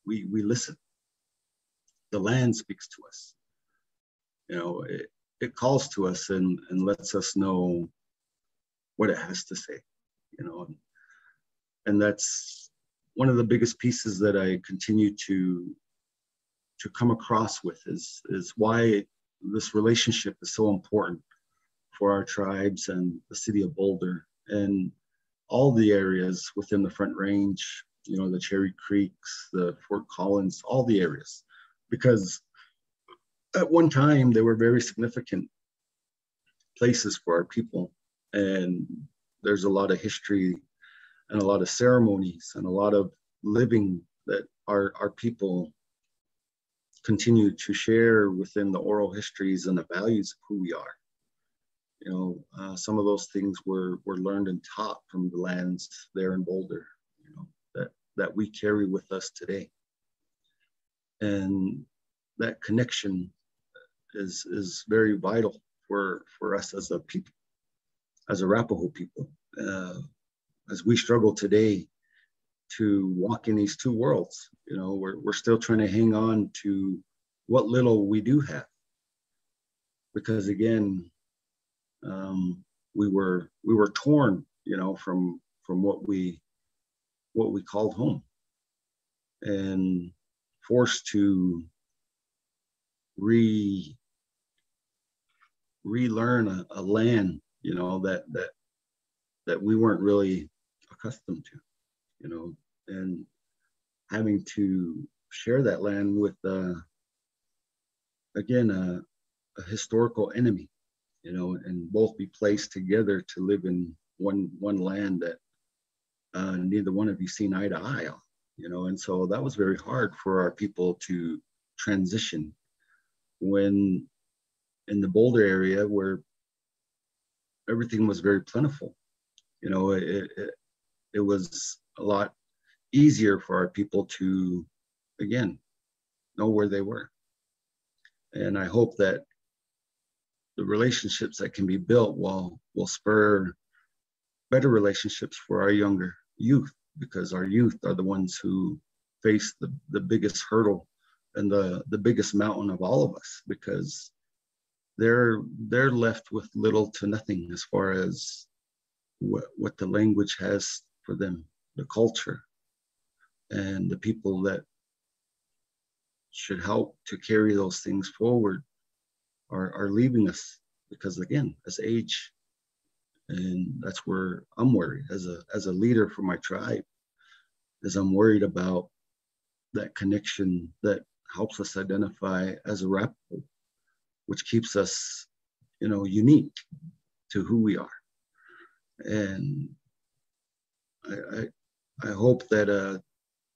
H: we listen. The land speaks to us. You know, it calls to us and lets us know what it has to say, you know, and that's one of the biggest pieces that I continue to come across with is why this relationship is so important for our tribes and the city of Boulder and all the areas within the Front Range, you know, the Cherry Creeks, the Fort Collins, all the areas, because at one time they were very significant places for our people. And there's a lot of history and a lot of ceremonies and a lot of living that our people continue to share within the oral histories and the values of who we are. You know, some of those things were learned and taught from the lands there in Boulder, you know, that we carry with us today. And that connection is very vital for us as a people, as Arapaho people, as we struggle today to walk in these two worlds. You know, we're still trying to hang on to what little we do have, because again, we were torn, you know, from what we called home, and forced to relearn a land, you know, that we weren't really accustomed to, you know, and having to share that land with again a historical enemy, you know, and both be placed together to live in one land that neither one of you seen eye to eye on, you know. And so that was very hard for our people to transition when in the Boulder area, where everything was very plentiful. You know, it was a lot easier for our people to, again, know where they were. And I hope that the relationships that can be built will spur better relationships for our younger youth, because our youth are the ones who face the biggest hurdle and the biggest mountain of all of us, because they're left with little to nothing as far as what the language has for them, the culture, and the people that should help to carry those things forward are leaving us, because again, as age, and that's where I'm worried as a leader for my tribe, is I'm worried about that connection that helps us identify as a Arapaho, which keeps us, you know, unique to who we are. And I hope that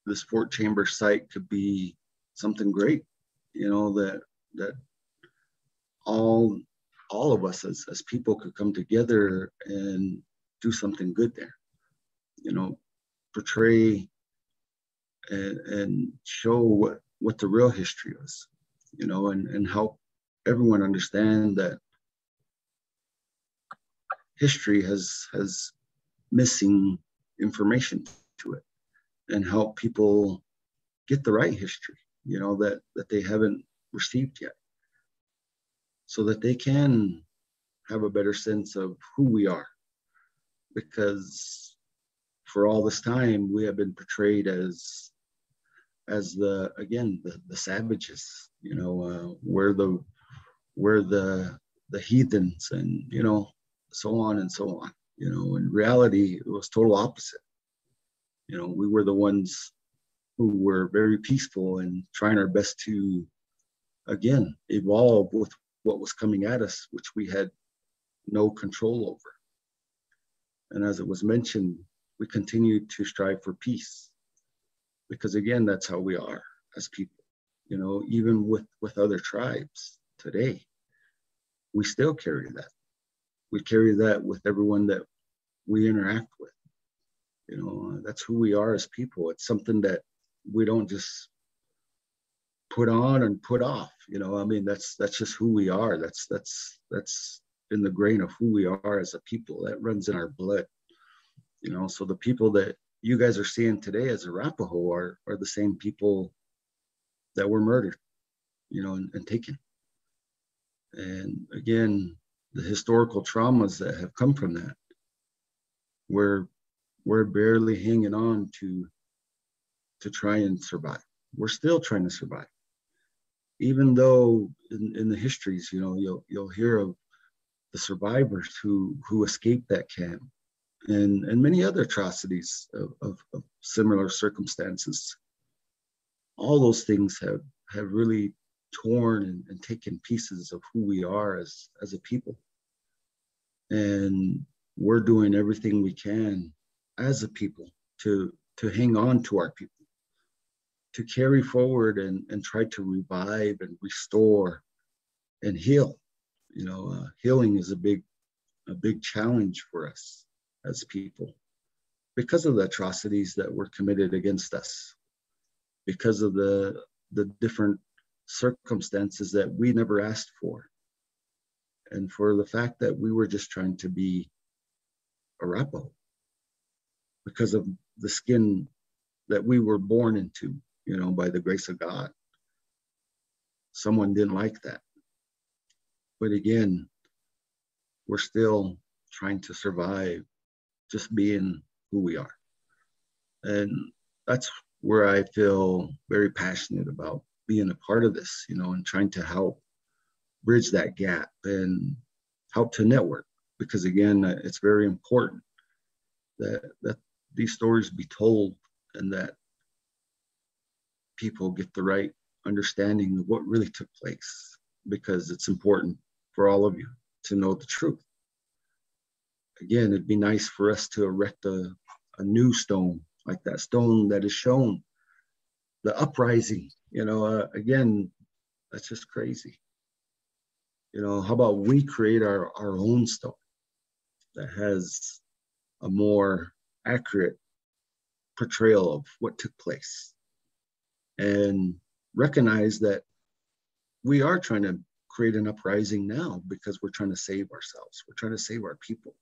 H: this Fort Chambers site could be something great, you know, that all of us as people could come together and do something good there, you know, portray and show what the real history is, you know, and help everyone understand that history has missing information to it, and help people get the right history, you know, that they haven't received yet, so that they can have a better sense of who we are. Because for all this time, we have been portrayed as the savages, you know, we're the heathens, and, you know, so on and so on. You know, in reality, it was total opposite. You know, we were the ones who were very peaceful and trying our best to, again, evolve with what was coming at us, which we had no control over. And as it was mentioned, we continue to strive for peace, because again, that's how we are as people. You know, even with other tribes today, we still carry that. We carry that with everyone that we interact with. You know, that's who we are as people. It's something that we don't just put on and put off. You know, I mean, that's just who we are. That's in the grain of who we are as a people. That runs in our blood. You know, so the people that you guys are seeing today as Arapaho are the same people that were murdered, you know, and taken. And again, the historical traumas that have come from that, we're barely hanging on to try and survive. We're still trying to survive, even though in the histories, you know, you'll hear of the survivors who escaped that camp, and many other atrocities of similar circumstances. All those things have really torn and taken pieces of who we are as a people. And we're doing everything we can as a people to hang on to our people, to carry forward and try to revive and restore and heal. You know, healing is a big challenge for us as people, because of the atrocities that were committed against us, because of the different circumstances that we never asked for. and for the fact that we were just trying to be Arapaho because of the skin that we were born into, you know, by the grace of God. Someone didn't like that. But again, we're still trying to survive just being who we are. And that's where I feel very passionate about being a part of this, you know, and trying to help bridge that gap and help to network. Because again, it's very important that these stories be told and that people get the right understanding of what really took place, because it's important for all of you to know the truth. Again, it'd be nice for us to erect a new stone, like that stone that is shown, the uprising, you know, again, that's just crazy. You know, how about we create our own stone that has a more accurate portrayal of what took place, and recognize that we are trying to create an uprising now because we're trying to save ourselves. We're trying to save our people.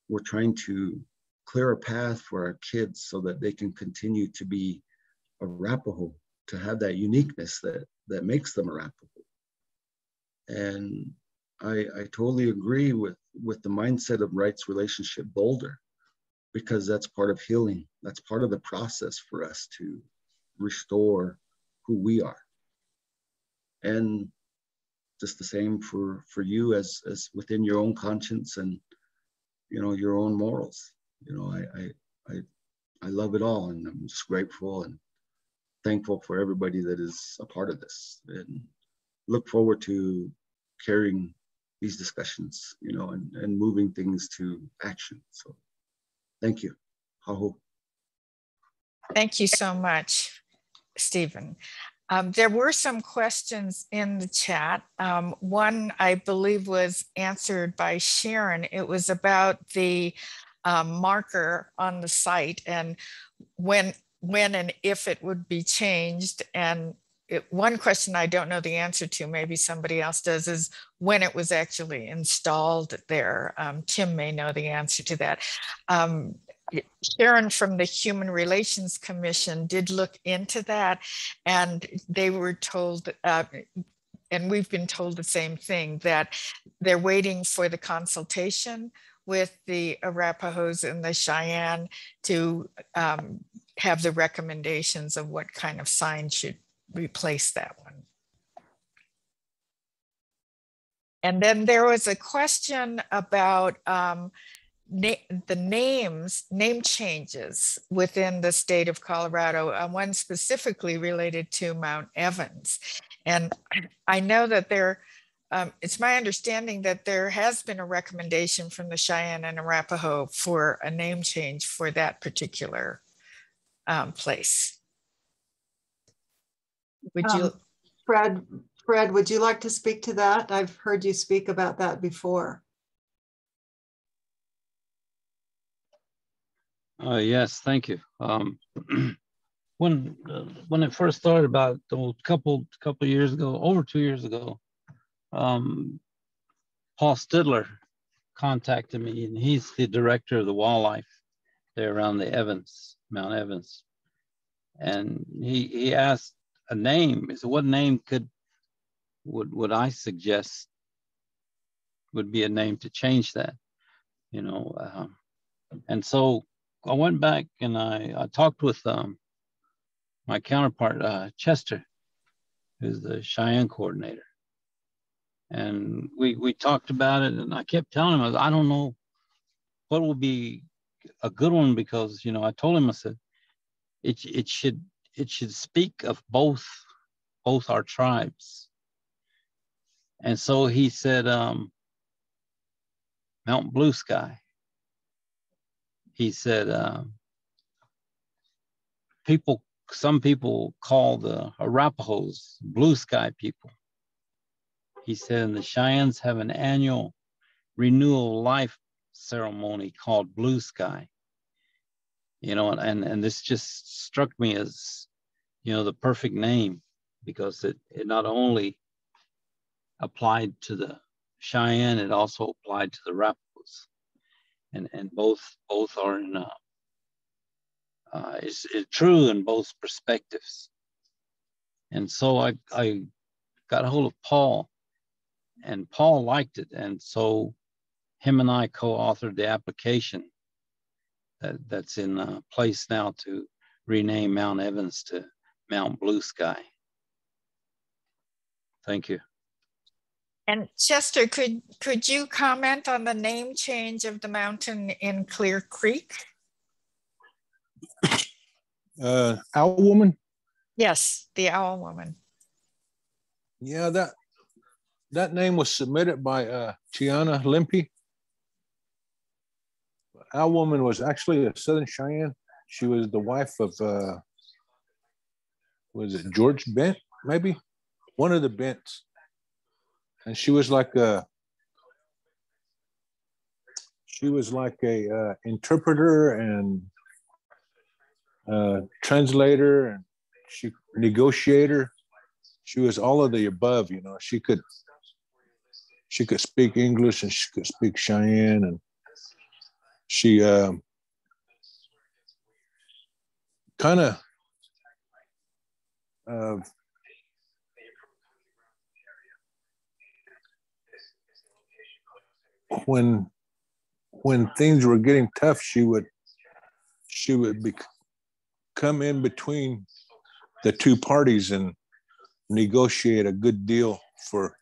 H: We're trying to clear a path for our kids so that they can continue to be Arapaho, to have that uniqueness that makes them Arapaho. And I totally agree with the mindset of Rights Relationship Boulder, because that's part of healing. That's part of the process for us to restore who we are. And just the same for you as within your own conscience and, you know, your own morals. You know, I love it all, and I'm just grateful and thankful for everybody that is a part of this, and look forward to carrying these discussions, you know, and moving things to action. So thank you. Haho.
D: Thank you so much, Stephen. There were some questions in the chat. One, I believe, was answered by Sharon. It was about the marker on the site and when and if it would be changed. And one question I don't know the answer to, maybe somebody else does, is when it was actually installed there. Tim may know the answer to that. Sharon from the Human Relations Commission did look into that, and they were told, and we've been told the same thing, that they're waiting for the consultation with the Arapahoes and the Cheyenne to have the recommendations of what kind of sign should replace that one. And then there was a question about the name changes within the state of Colorado, one specifically related to Mount Evans. And I know that it's my understanding that there has been a recommendation from the Cheyenne and Arapaho for a name change for that particular place. Would you?
A: Fred, would you like to speak to that? I've heard you speak about that before.
G: Yes, thank you. When it first started, about a couple years ago, over 2 years ago, Paul Stidler contacted me, and he's the director of the wildlife there around the Mount Evans. And he asked a name. He said, what name would I suggest would be a name to change that, you know? And so I went back and I talked with my counterpart, Chester, who's the Cheyenne coordinator. And we talked about it, and I kept telling him, I don't know what will be a good one, because, you know, I told him, I said, it should speak of both our tribes. And so he said, Mount Blue Sky. He said, some people call the Arapahoes blue sky people. He said, the Cheyennes have an annual renewal life ceremony called Blue Sky. You know, and this just struck me as, you know, the perfect name, because it not only applied to the Cheyenne, it also applied to the Arapahoes, and both are in it's true in both perspectives. And so I got a hold of Paul, and Paul liked it, and so him and I co-authored the application that's in place now to rename Mount Evans to Mount Blue Sky. Thank you.
D: And Chester, could you comment on the name change of the mountain in Clear Creek?
F: Owl Woman?
D: Yes, the Owl Woman.
F: Yeah, that name was submitted by Tiana Limpy. Owl Woman was actually a Southern Cheyenne. She was the wife of, was it George Bent, maybe? One of the Bents. And she was like a interpreter and translator, and she negotiator. She was all of the above, you know. She could speak English and she could speak Cheyenne, and she kind of when things were getting tough, she would come in between the two parties and negotiate a good deal for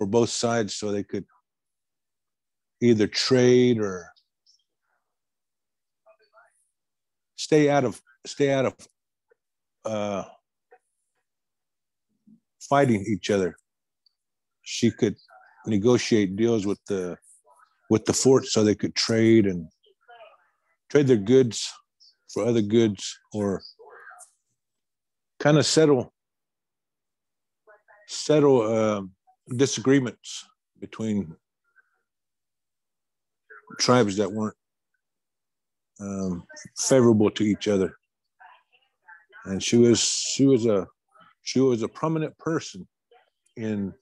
F: both sides, so they could either trade or stay out of fighting each other. She could negotiate deals with the fort so they could trade their goods for other goods, or kind of settle disagreements between tribes that weren't favorable to each other. And she was a prominent person in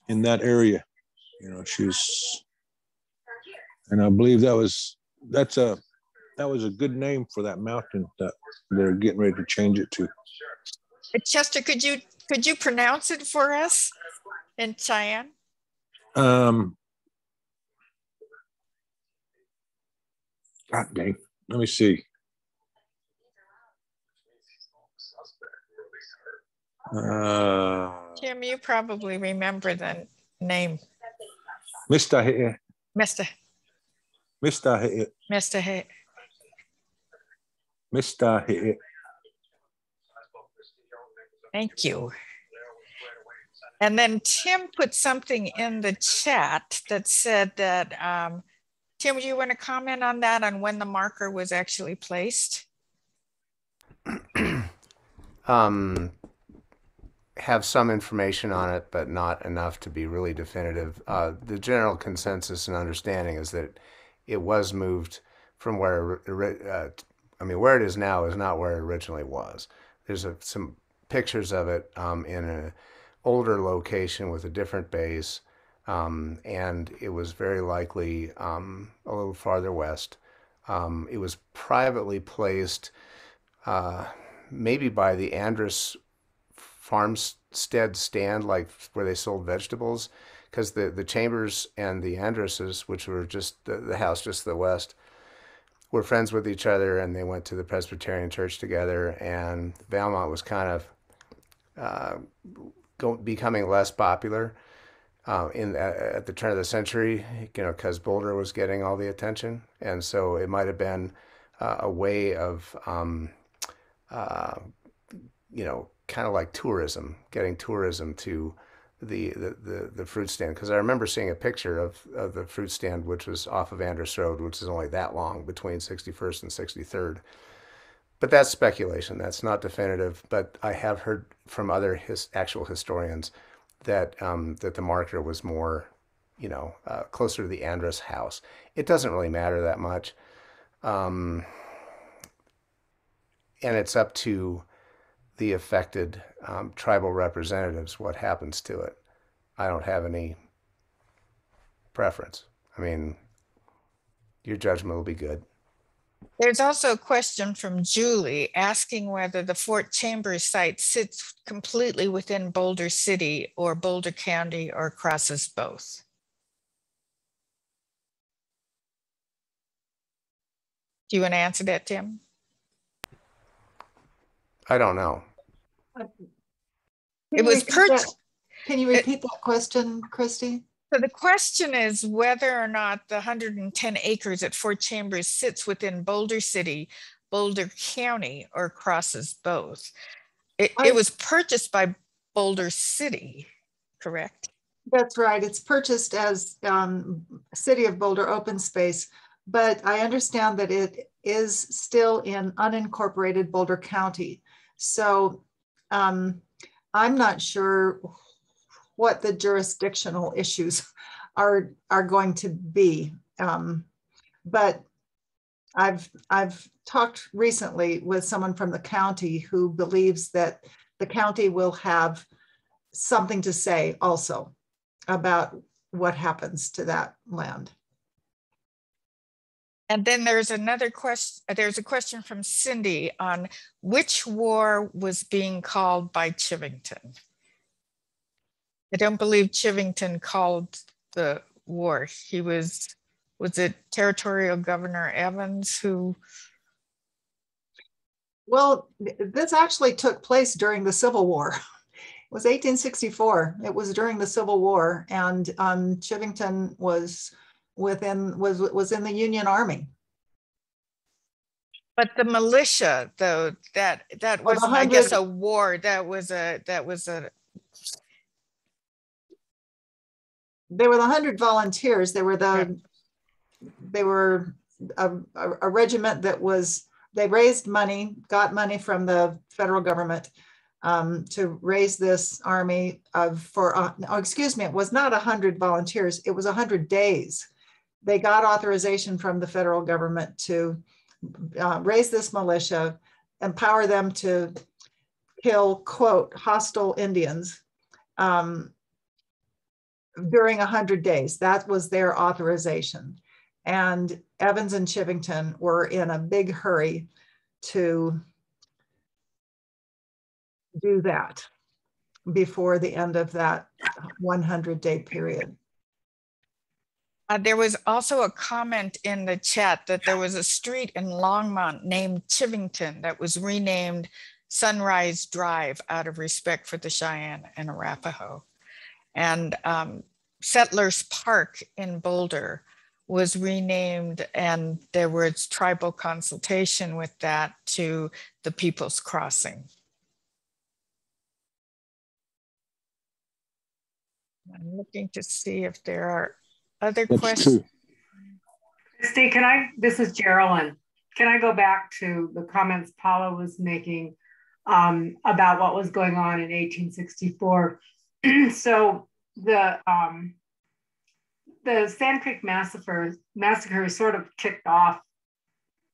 F: that area. You know, and I believe that was a good name for that mountain that they're getting ready to change it to.
D: Chester, could you pronounce it for us in Cheyenne?
F: God dang. Let me see.
D: Kim, you probably remember the name.
F: Mr.
D: Mr. Thank you. And then Tim put something in the chat that said that, Tim, do you want to comment on that, on when the marker was actually placed?
C: Have some information on it, but not enough to be really definitive. The general consensus and understanding is that it was moved from where it is now is not where it originally was. There's some pictures of it in an older location with a different base, and it was very likely a little farther west. It was privately placed maybe by the Andrus farmstead stand, like where they sold vegetables, because the Chambers and the Andruses, which were just the house just to the west, were friends with each other, and they went to the Presbyterian church together, and Valmont was kind of becoming less popular at the turn of the century, you know, because Boulder was getting all the attention, and so it might have been a way of you know, kind of like tourism, getting tourism to the fruit stand. Because I remember seeing a picture of the fruit stand, which was off of Andrus Road, which is only that long, between 61st and 63rd. But that's speculation. That's not definitive. But I have heard from other actual historians that that the marker was more, you know, closer to the Andrus house. It doesn't really matter that much. And it's up to the affected tribal representatives what happens to it. I don't have any preference. I mean, your judgment will be good.
D: There's also a question from Julie asking whether the Fort Chambers site sits completely within Boulder City or Boulder County or crosses both. Do you want to answer that, Tim?
C: I don't know.
D: It was purchased.
A: Can you repeat that question, Christy?
D: So the question is whether or not the 110 acres at Fort Chambers sits within Boulder City, Boulder County, or crosses both. It was purchased by Boulder City, correct?
A: That's right. It's purchased as City of Boulder open space, but I understand that it is still in unincorporated Boulder County. So I'm not sure what the jurisdictional issues are going to be. But I've talked recently with someone from the county who believes that the county will have something to say also about what happens to that land.
D: And then there's another question. There's a question from Cindy on which war was being called by Chivington. I don't believe Chivington called the war. He was it Territorial Governor Evans who?
A: Well, this actually took place during the Civil War. It was 1864. It was during the Civil War, and Chivington was in the Union Army.
D: But the militia, though, that wasn't, I guess, a war. That was a.
A: They were the 100 volunteers. They were a regiment that was. They raised money, got money from the federal government to raise this army excuse me, it was not 100 volunteers. It was 100 days. They got authorization from the federal government to raise this militia, empower them to kill, quote, hostile Indians during 100 days. That was their authorization. And Evans and Chivington were in a big hurry to do that before the end of that 100-day period.
D: There was also a comment in the chat that there was a street in Longmont named Chivington that was renamed Sunrise Drive out of respect for the Cheyenne and Arapaho. And Settlers Park in Boulder was renamed, and there was tribal consultation with that to the People's Crossing. I'm looking to see if there are other questions.
F: True.
B: Christy, this is Geraldine. Can I go back to the comments Paula was making about what was going on in 1864? So the Sand Creek massacre sort of kicked off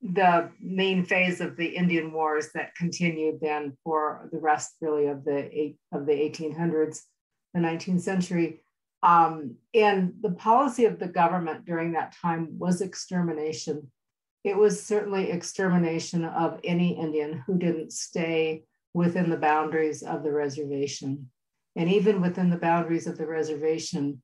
B: the main phase of the Indian Wars that continued then for the rest really of the 1800s, the 19th century. And the policy of the government during that time was extermination. It was certainly extermination of any Indian who didn't stay within the boundaries of the reservation. And even within the boundaries of the reservation,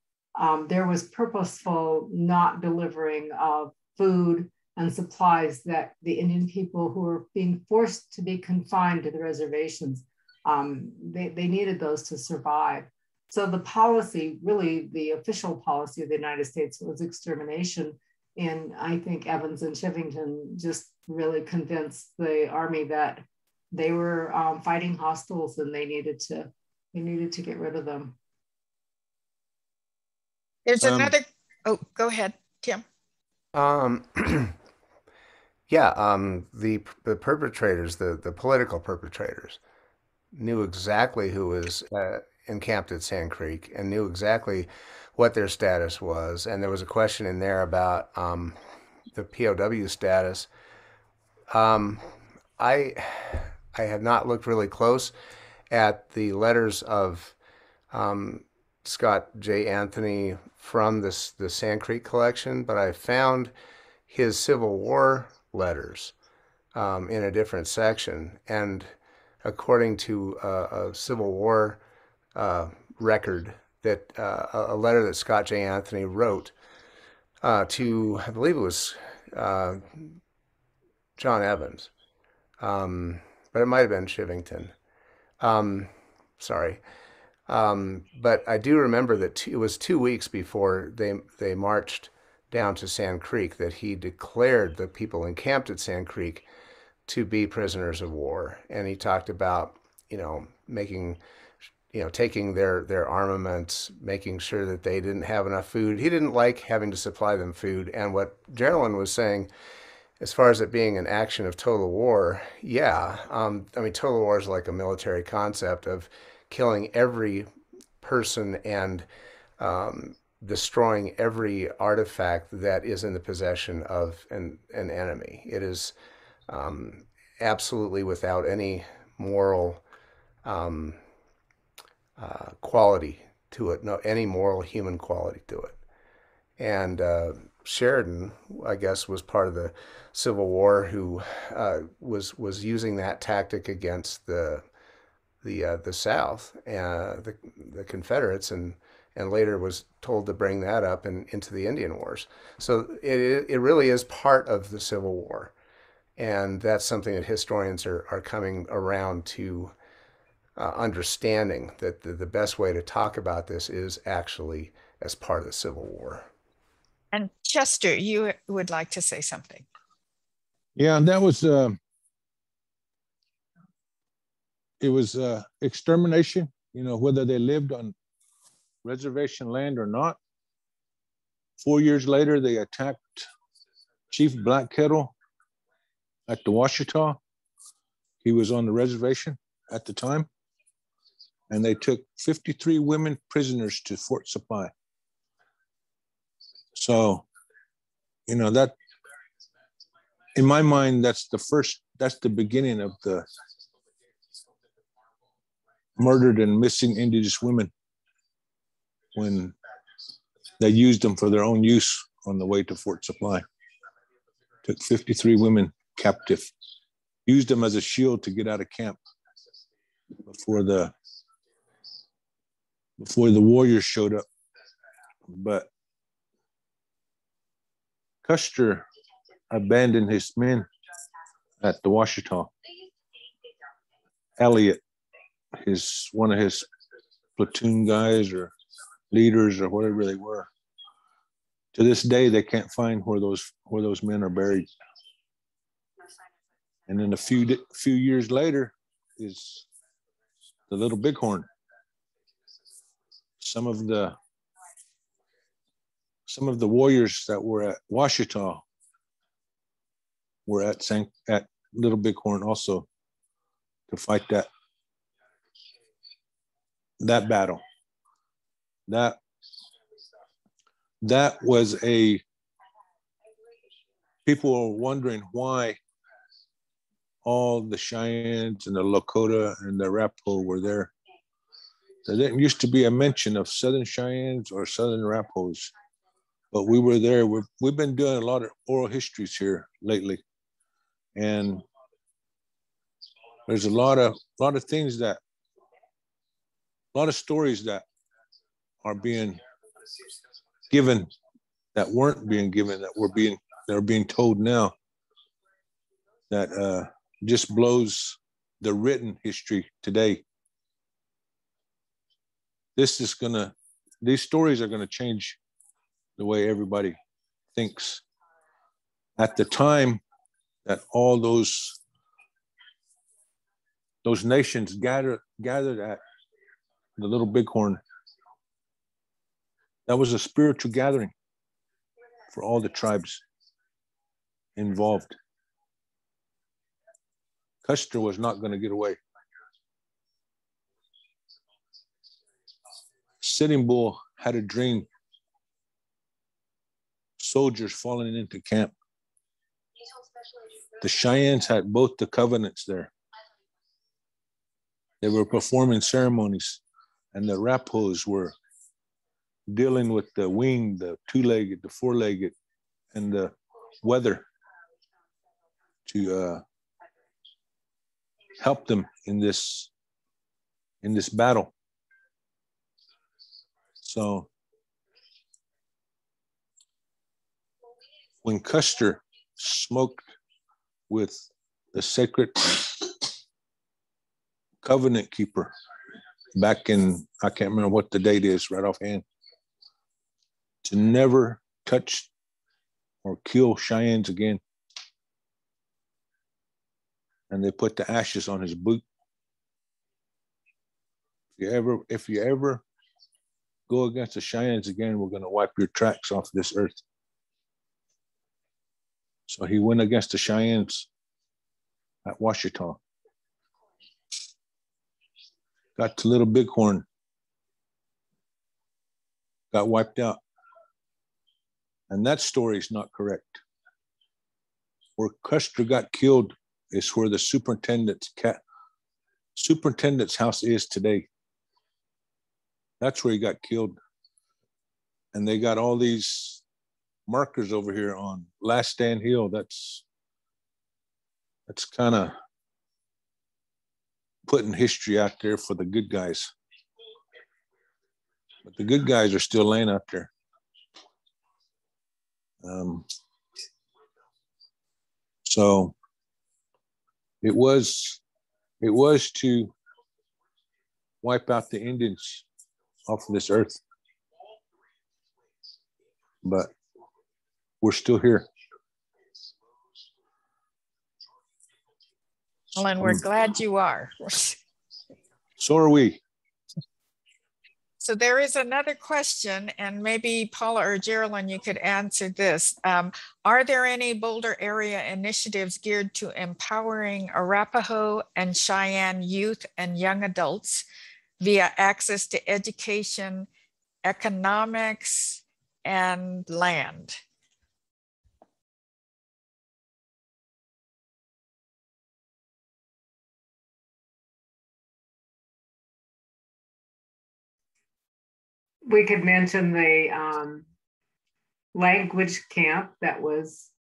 B: there was purposeful not delivering of food and supplies that the Indian people who were being forced to be confined to the reservations, they needed those to survive. So the policy, really the official policy of the United States was extermination. And I think Evans and Chivington just really convinced the Army that they were fighting hostiles and they needed to get rid of them.
D: There's another, oh, go ahead, Tim.
C: Yeah, the perpetrators, the political perpetrators, knew exactly who was encamped at Sand Creek and knew exactly what their status was. And there was a question in there about the POW status. I have not looked really close at the letters of Scott J. Anthony from the Sand Creek collection, but I found his Civil War letters in a different section. And according to a Civil War record, that a letter that Scott J. Anthony wrote to, I believe it was John Evans, but it might have been Chivington. Sorry. But I do remember that it was 2 weeks before they marched down to Sand Creek that he declared the people encamped at Sand Creek to be prisoners of war. And he talked about, taking their armaments, making sure that they didn't have enough food. He didn't like having to supply them food. And what Geraldine was saying, as far as it being an action of total war, yeah. Total war is like a military concept of killing every person and destroying every artifact that is in the possession of an enemy. It is absolutely without any moral quality to it, no, any moral human quality to it. And Sheridan, I guess, was part of the Civil War who was using that tactic against the South, the Confederates, and later was told to bring that up into the Indian Wars. So it really is part of the Civil War, and that's something that historians are coming around to understanding, that the best way to talk about this is actually as part of the Civil War.
D: And Chester, you would like to say something?
F: Yeah, and that was it was extermination, whether they lived on reservation land or not. 4 years later, they attacked Chief Black Kettle at the Washita. He was on the reservation at the time. And they took 53 women prisoners to Fort Supply. So, that, in my mind, that's the beginning of the murdered and missing Indigenous women, when they used them for their own use on the way to Fort Supply. Took 53 women captive, used them as a shield to get out of camp before the warriors showed up. But Custer abandoned his men at the Washita. Elliott, one of his platoon guys or leaders or whatever they were. To this day, they can't find where those men are buried. And then a few years later is the Little Bighorn. Some of the warriors that were at Washita were at Little Bighorn also to fight that battle. That was people are wondering why all the Cheyennes and the Lakota and the Arapaho were there. There didn't used to be a mention of Southern Cheyennes or Southern Arapahos, but we were there. We've been doing a lot of oral histories here lately, and there's a lot of things a lot of stories that are being given that weren't being given, that are being told now, that just blows the written history today. These stories are gonna change the way everybody thinks. At the time that all those nations gathered at the Little Bighorn, that was a spiritual gathering for all the tribes involved. Custer was not going to get away. Sitting Bull had a dream. Soldiers falling into camp. The Cheyennes had both the covenants there. They were performing ceremonies, and the Arapahos were dealing with the wing, the two-legged, the four-legged, and the weather to help them in this battle. So when Custer smoked with the sacred covenant keeper back in, I can't remember what the date is right offhand, to never touch or kill Cheyennes again. And they put the ashes on his boot. If you ever go against the Cheyennes again, we're going to wipe your tracks off this earth. So he went against the Cheyennes at Washita. Got to Little Bighorn. Got wiped out. And that story is not correct. Where Custer got killed is where the superintendent's house is today. That's where he got killed. And they got all these markers over here on Last Stand Hill. That's kind of putting history out there for the good guys. But the good guys are still laying out there. So it was to wipe out the Indians off of this earth. But we're still here.
D: Well, and we're glad you are.
F: So are we.
D: So there is another question, and maybe Paula or Geraldine, you could answer this. Are there any Boulder area initiatives geared to empowering Arapaho and Cheyenne youth and young adults via access to education, economics, and land?
B: We could mention the language camp that was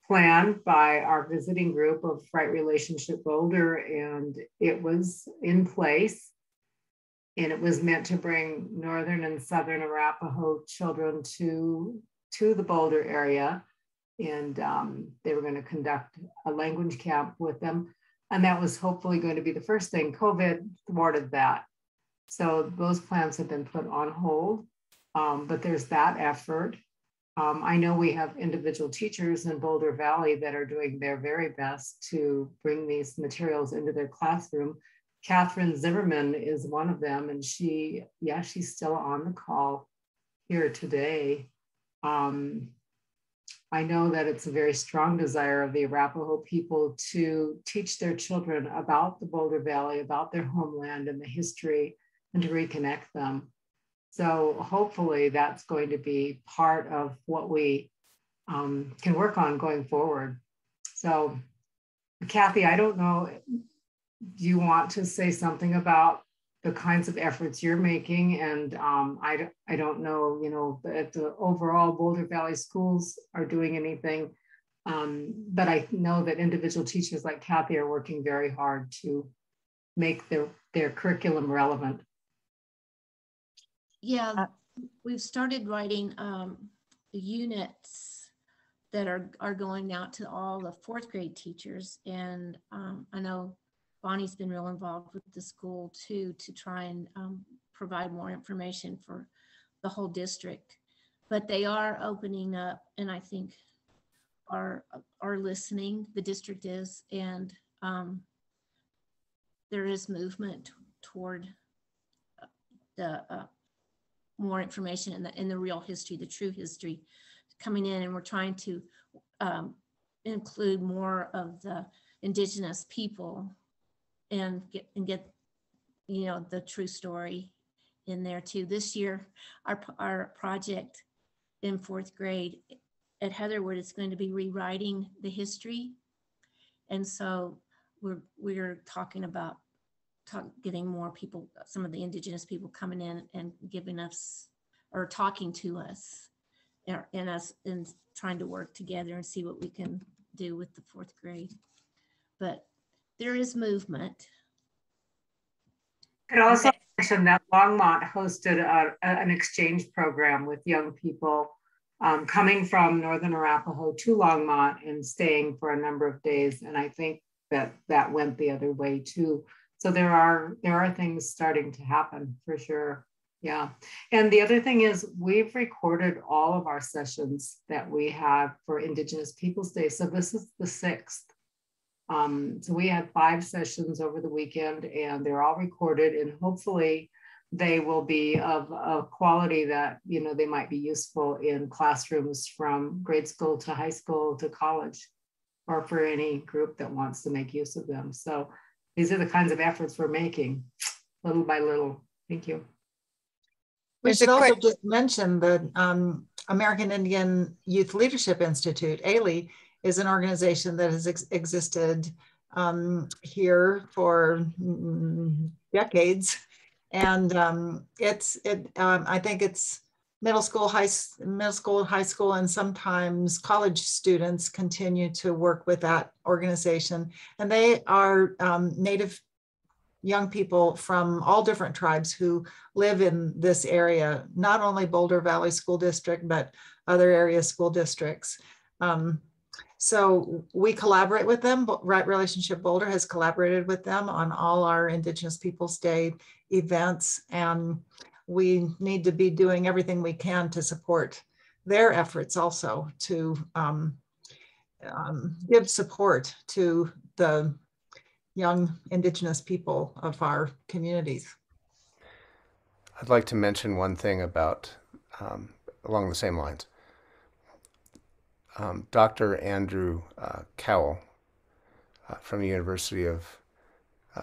B: planned by our visiting group of Right Relationship Boulder, and it was in place. And it was meant to bring Northern and Southern Arapaho children to the Boulder area. And they were going to conduct a language camp with them. And that was hopefully going to be the first thing. COVID thwarted that. So those plans have been put on hold, but there's that effort. I know we have individual teachers in Boulder Valley that are doing their very best to bring these materials into their classroom. Catherine Zimmerman is one of them, and she's still on the call here today. I know that it's a very strong desire of the Arapaho people to teach their children about the Boulder Valley, about their homeland and the history, and to reconnect them. So hopefully that's going to be part of what we can work on going forward. So Kathy, I don't know, do you want to say something about the kinds of efforts you're making? And I don't know, if the overall Boulder Valley schools are doing anything, but I know that individual teachers like Kathy are working very hard to make their curriculum relevant.
I: Yeah, we've started writing units that are going out to all the fourth grade teachers. And I know Bonnie's been real involved with the school too, to try and provide more information for the whole district. But they are opening up, and I think are listening, the district is, and there is movement toward the more information in the real history, the true history coming in, and we're trying to include more of the indigenous people and get the true story in there too. This year, our project in fourth grade at Heatherwood is going to be rewriting the history, and so we're talking about getting more people, some of the indigenous people coming in and giving us or talking to us and us and trying to work together and see what we can do with the 4th grade. But there is movement.
B: Could also mention that Longmont hosted an exchange program with young people coming from Northern Arapaho to Longmont and staying for a number of days. And I think that went the other way too. So there are things starting to happen for sure. Yeah. And the other thing is we've recorded all of our sessions that we have for Indigenous Peoples Day. So this is the 6th. So we had 5 sessions over the weekend and they're all recorded, and hopefully they will be of a quality that, you know, they might be useful in classrooms from grade school to high school to college, or for any group that wants to make use of them. So these are the kinds of efforts we're making little by little. Thank you.
A: We should also just mention that American Indian Youth Leadership Institute, AILI, is an organization that has existed here for decades. And I think it's middle school, high school, and sometimes college students continue to work with that organization. And they are Native young people from all different tribes who live in this area, not only Boulder Valley School District, but other area school districts. So we collaborate with them. Right Relationship Boulder has collaborated with them on all our Indigenous Peoples Day events, and we need to be doing everything we can to support their efforts also to give support to the young Indigenous people of our communities.
C: I'd like to mention one thing about, along the same lines. Dr. Andrew Cowell from the University of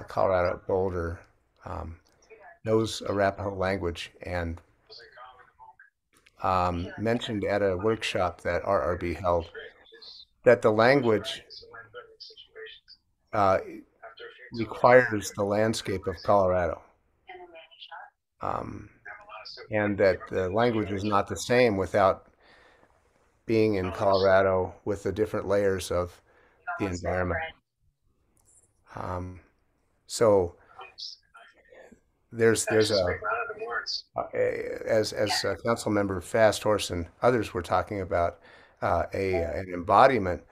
C: Colorado at Boulder knows Arapaho language and mentioned at a workshop that RRB held that the language requires the landscape of Colorado, and that the language is not the same without being in Colorado with the different layers of the environment. So there's as Council Member Fasthorse and others were talking about an embodiment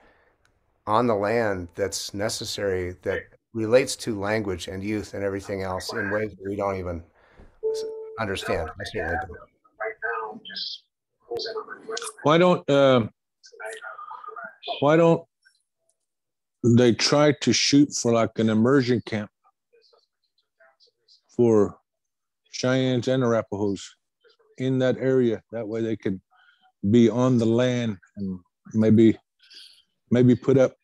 C: on the land that's necessary, that relates to language and youth and everything else in ways that we don't even understand. I certainly don't.
F: Why don't they try to shoot for like an immersion camp for Cheyennes and Arapahos in that area? That way they could be on the land and maybe put up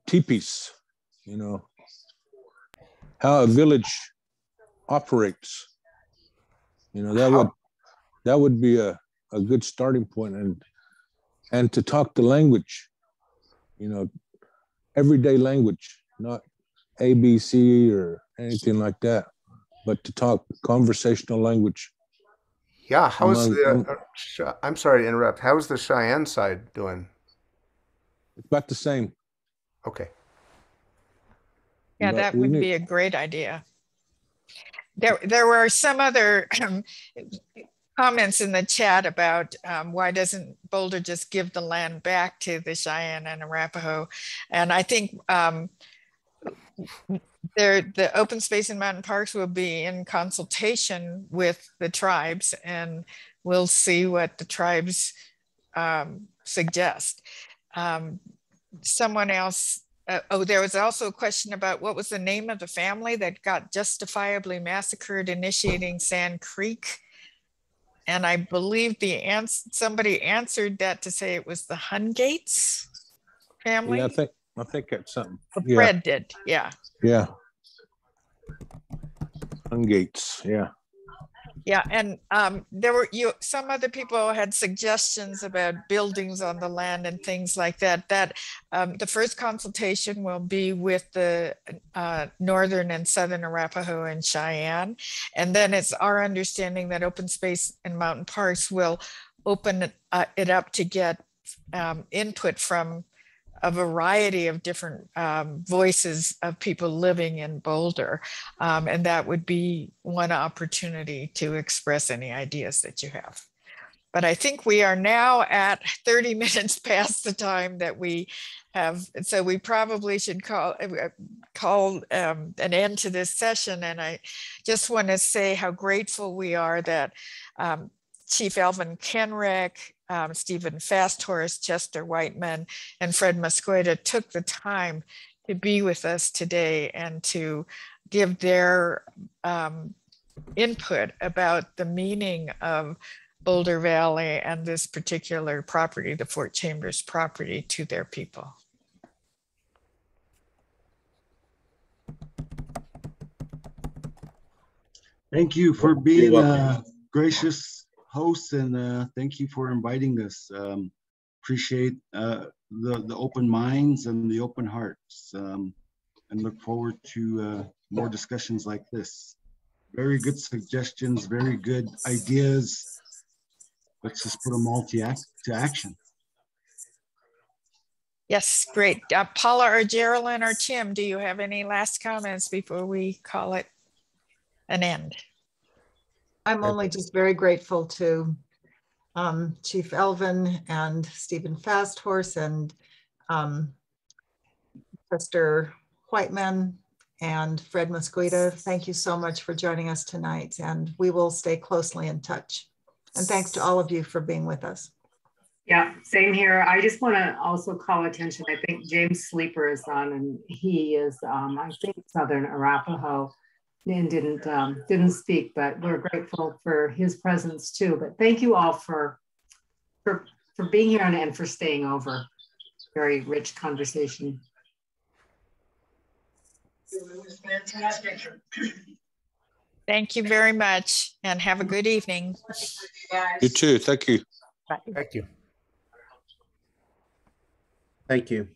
F: teepees, you know, how a village operates. You know, that would be a good starting point, and to talk the language, you know, everyday language, not ABC or anything like that, but to talk conversational language.
C: Yeah, how's I'm sorry to interrupt. How's the Cheyenne side doing?
F: It's about the same.
C: Okay.
D: Yeah, that would be a great idea. There were some other comments in the chat about why doesn't Boulder just give the land back to the Cheyenne and Arapaho? And I think the open space and mountain parks will be in consultation with the tribes, and we'll see what the tribes suggest. Someone else, there was also a question about what was the name of the family that got justifiably massacred initiating Sand Creek. And I believe somebody answered that to say it was the Hungates family.
F: Yeah, I think that's something.
D: Fred did, yeah.
F: Yeah. Hungates, yeah.
D: Yeah, and there were some other people had suggestions about buildings on the land and things like that. The first consultation will be with the Northern and Southern Arapaho and Cheyenne, and then it's our understanding that Open Space and Mountain Parks will open it up to get input from a variety of different voices of people living in Boulder. And that would be one opportunity to express any ideas that you have. But I think we are now at 30 minutes past the time that we have. So we probably should call an end to this session. And I just want to say how grateful we are that Chief Elvin Kenrick, Stephen Fasthorse, Chester Whiteman, and Fred Mosqueda took the time to be with us today and to give their input about the meaning of Boulder Valley and this particular property, the Fort Chambers property, to their people.
H: Thank you for being a gracious host, and thank you for inviting us. Appreciate the open minds and the open hearts, and look forward to more discussions like this. Very good suggestions, very good ideas. Let's just put them all to action.
D: Yes, great. Paula or Geraldine or Tim, do you have any last comments before we call it an end?
A: I'm only just very grateful to Chief Elvin and Stephen Fasthorse and Chester Whiteman and Fred Mosqueda. Thank you so much for joining us tonight, and we will stay closely in touch. And thanks to all of you for being with us.
B: Yeah, same here. I just want to also call attention. I think James Sleeper is on, and he is, I think, Southern Arapaho, and didn't speak, but we're grateful for his presence too. But thank you all for being here and for staying over. Very rich conversation.
J: It was fantastic.
D: Thank you very much, and have a good evening.
F: You too. Thank you.
D: Bye.
C: Thank you.
E: Thank you.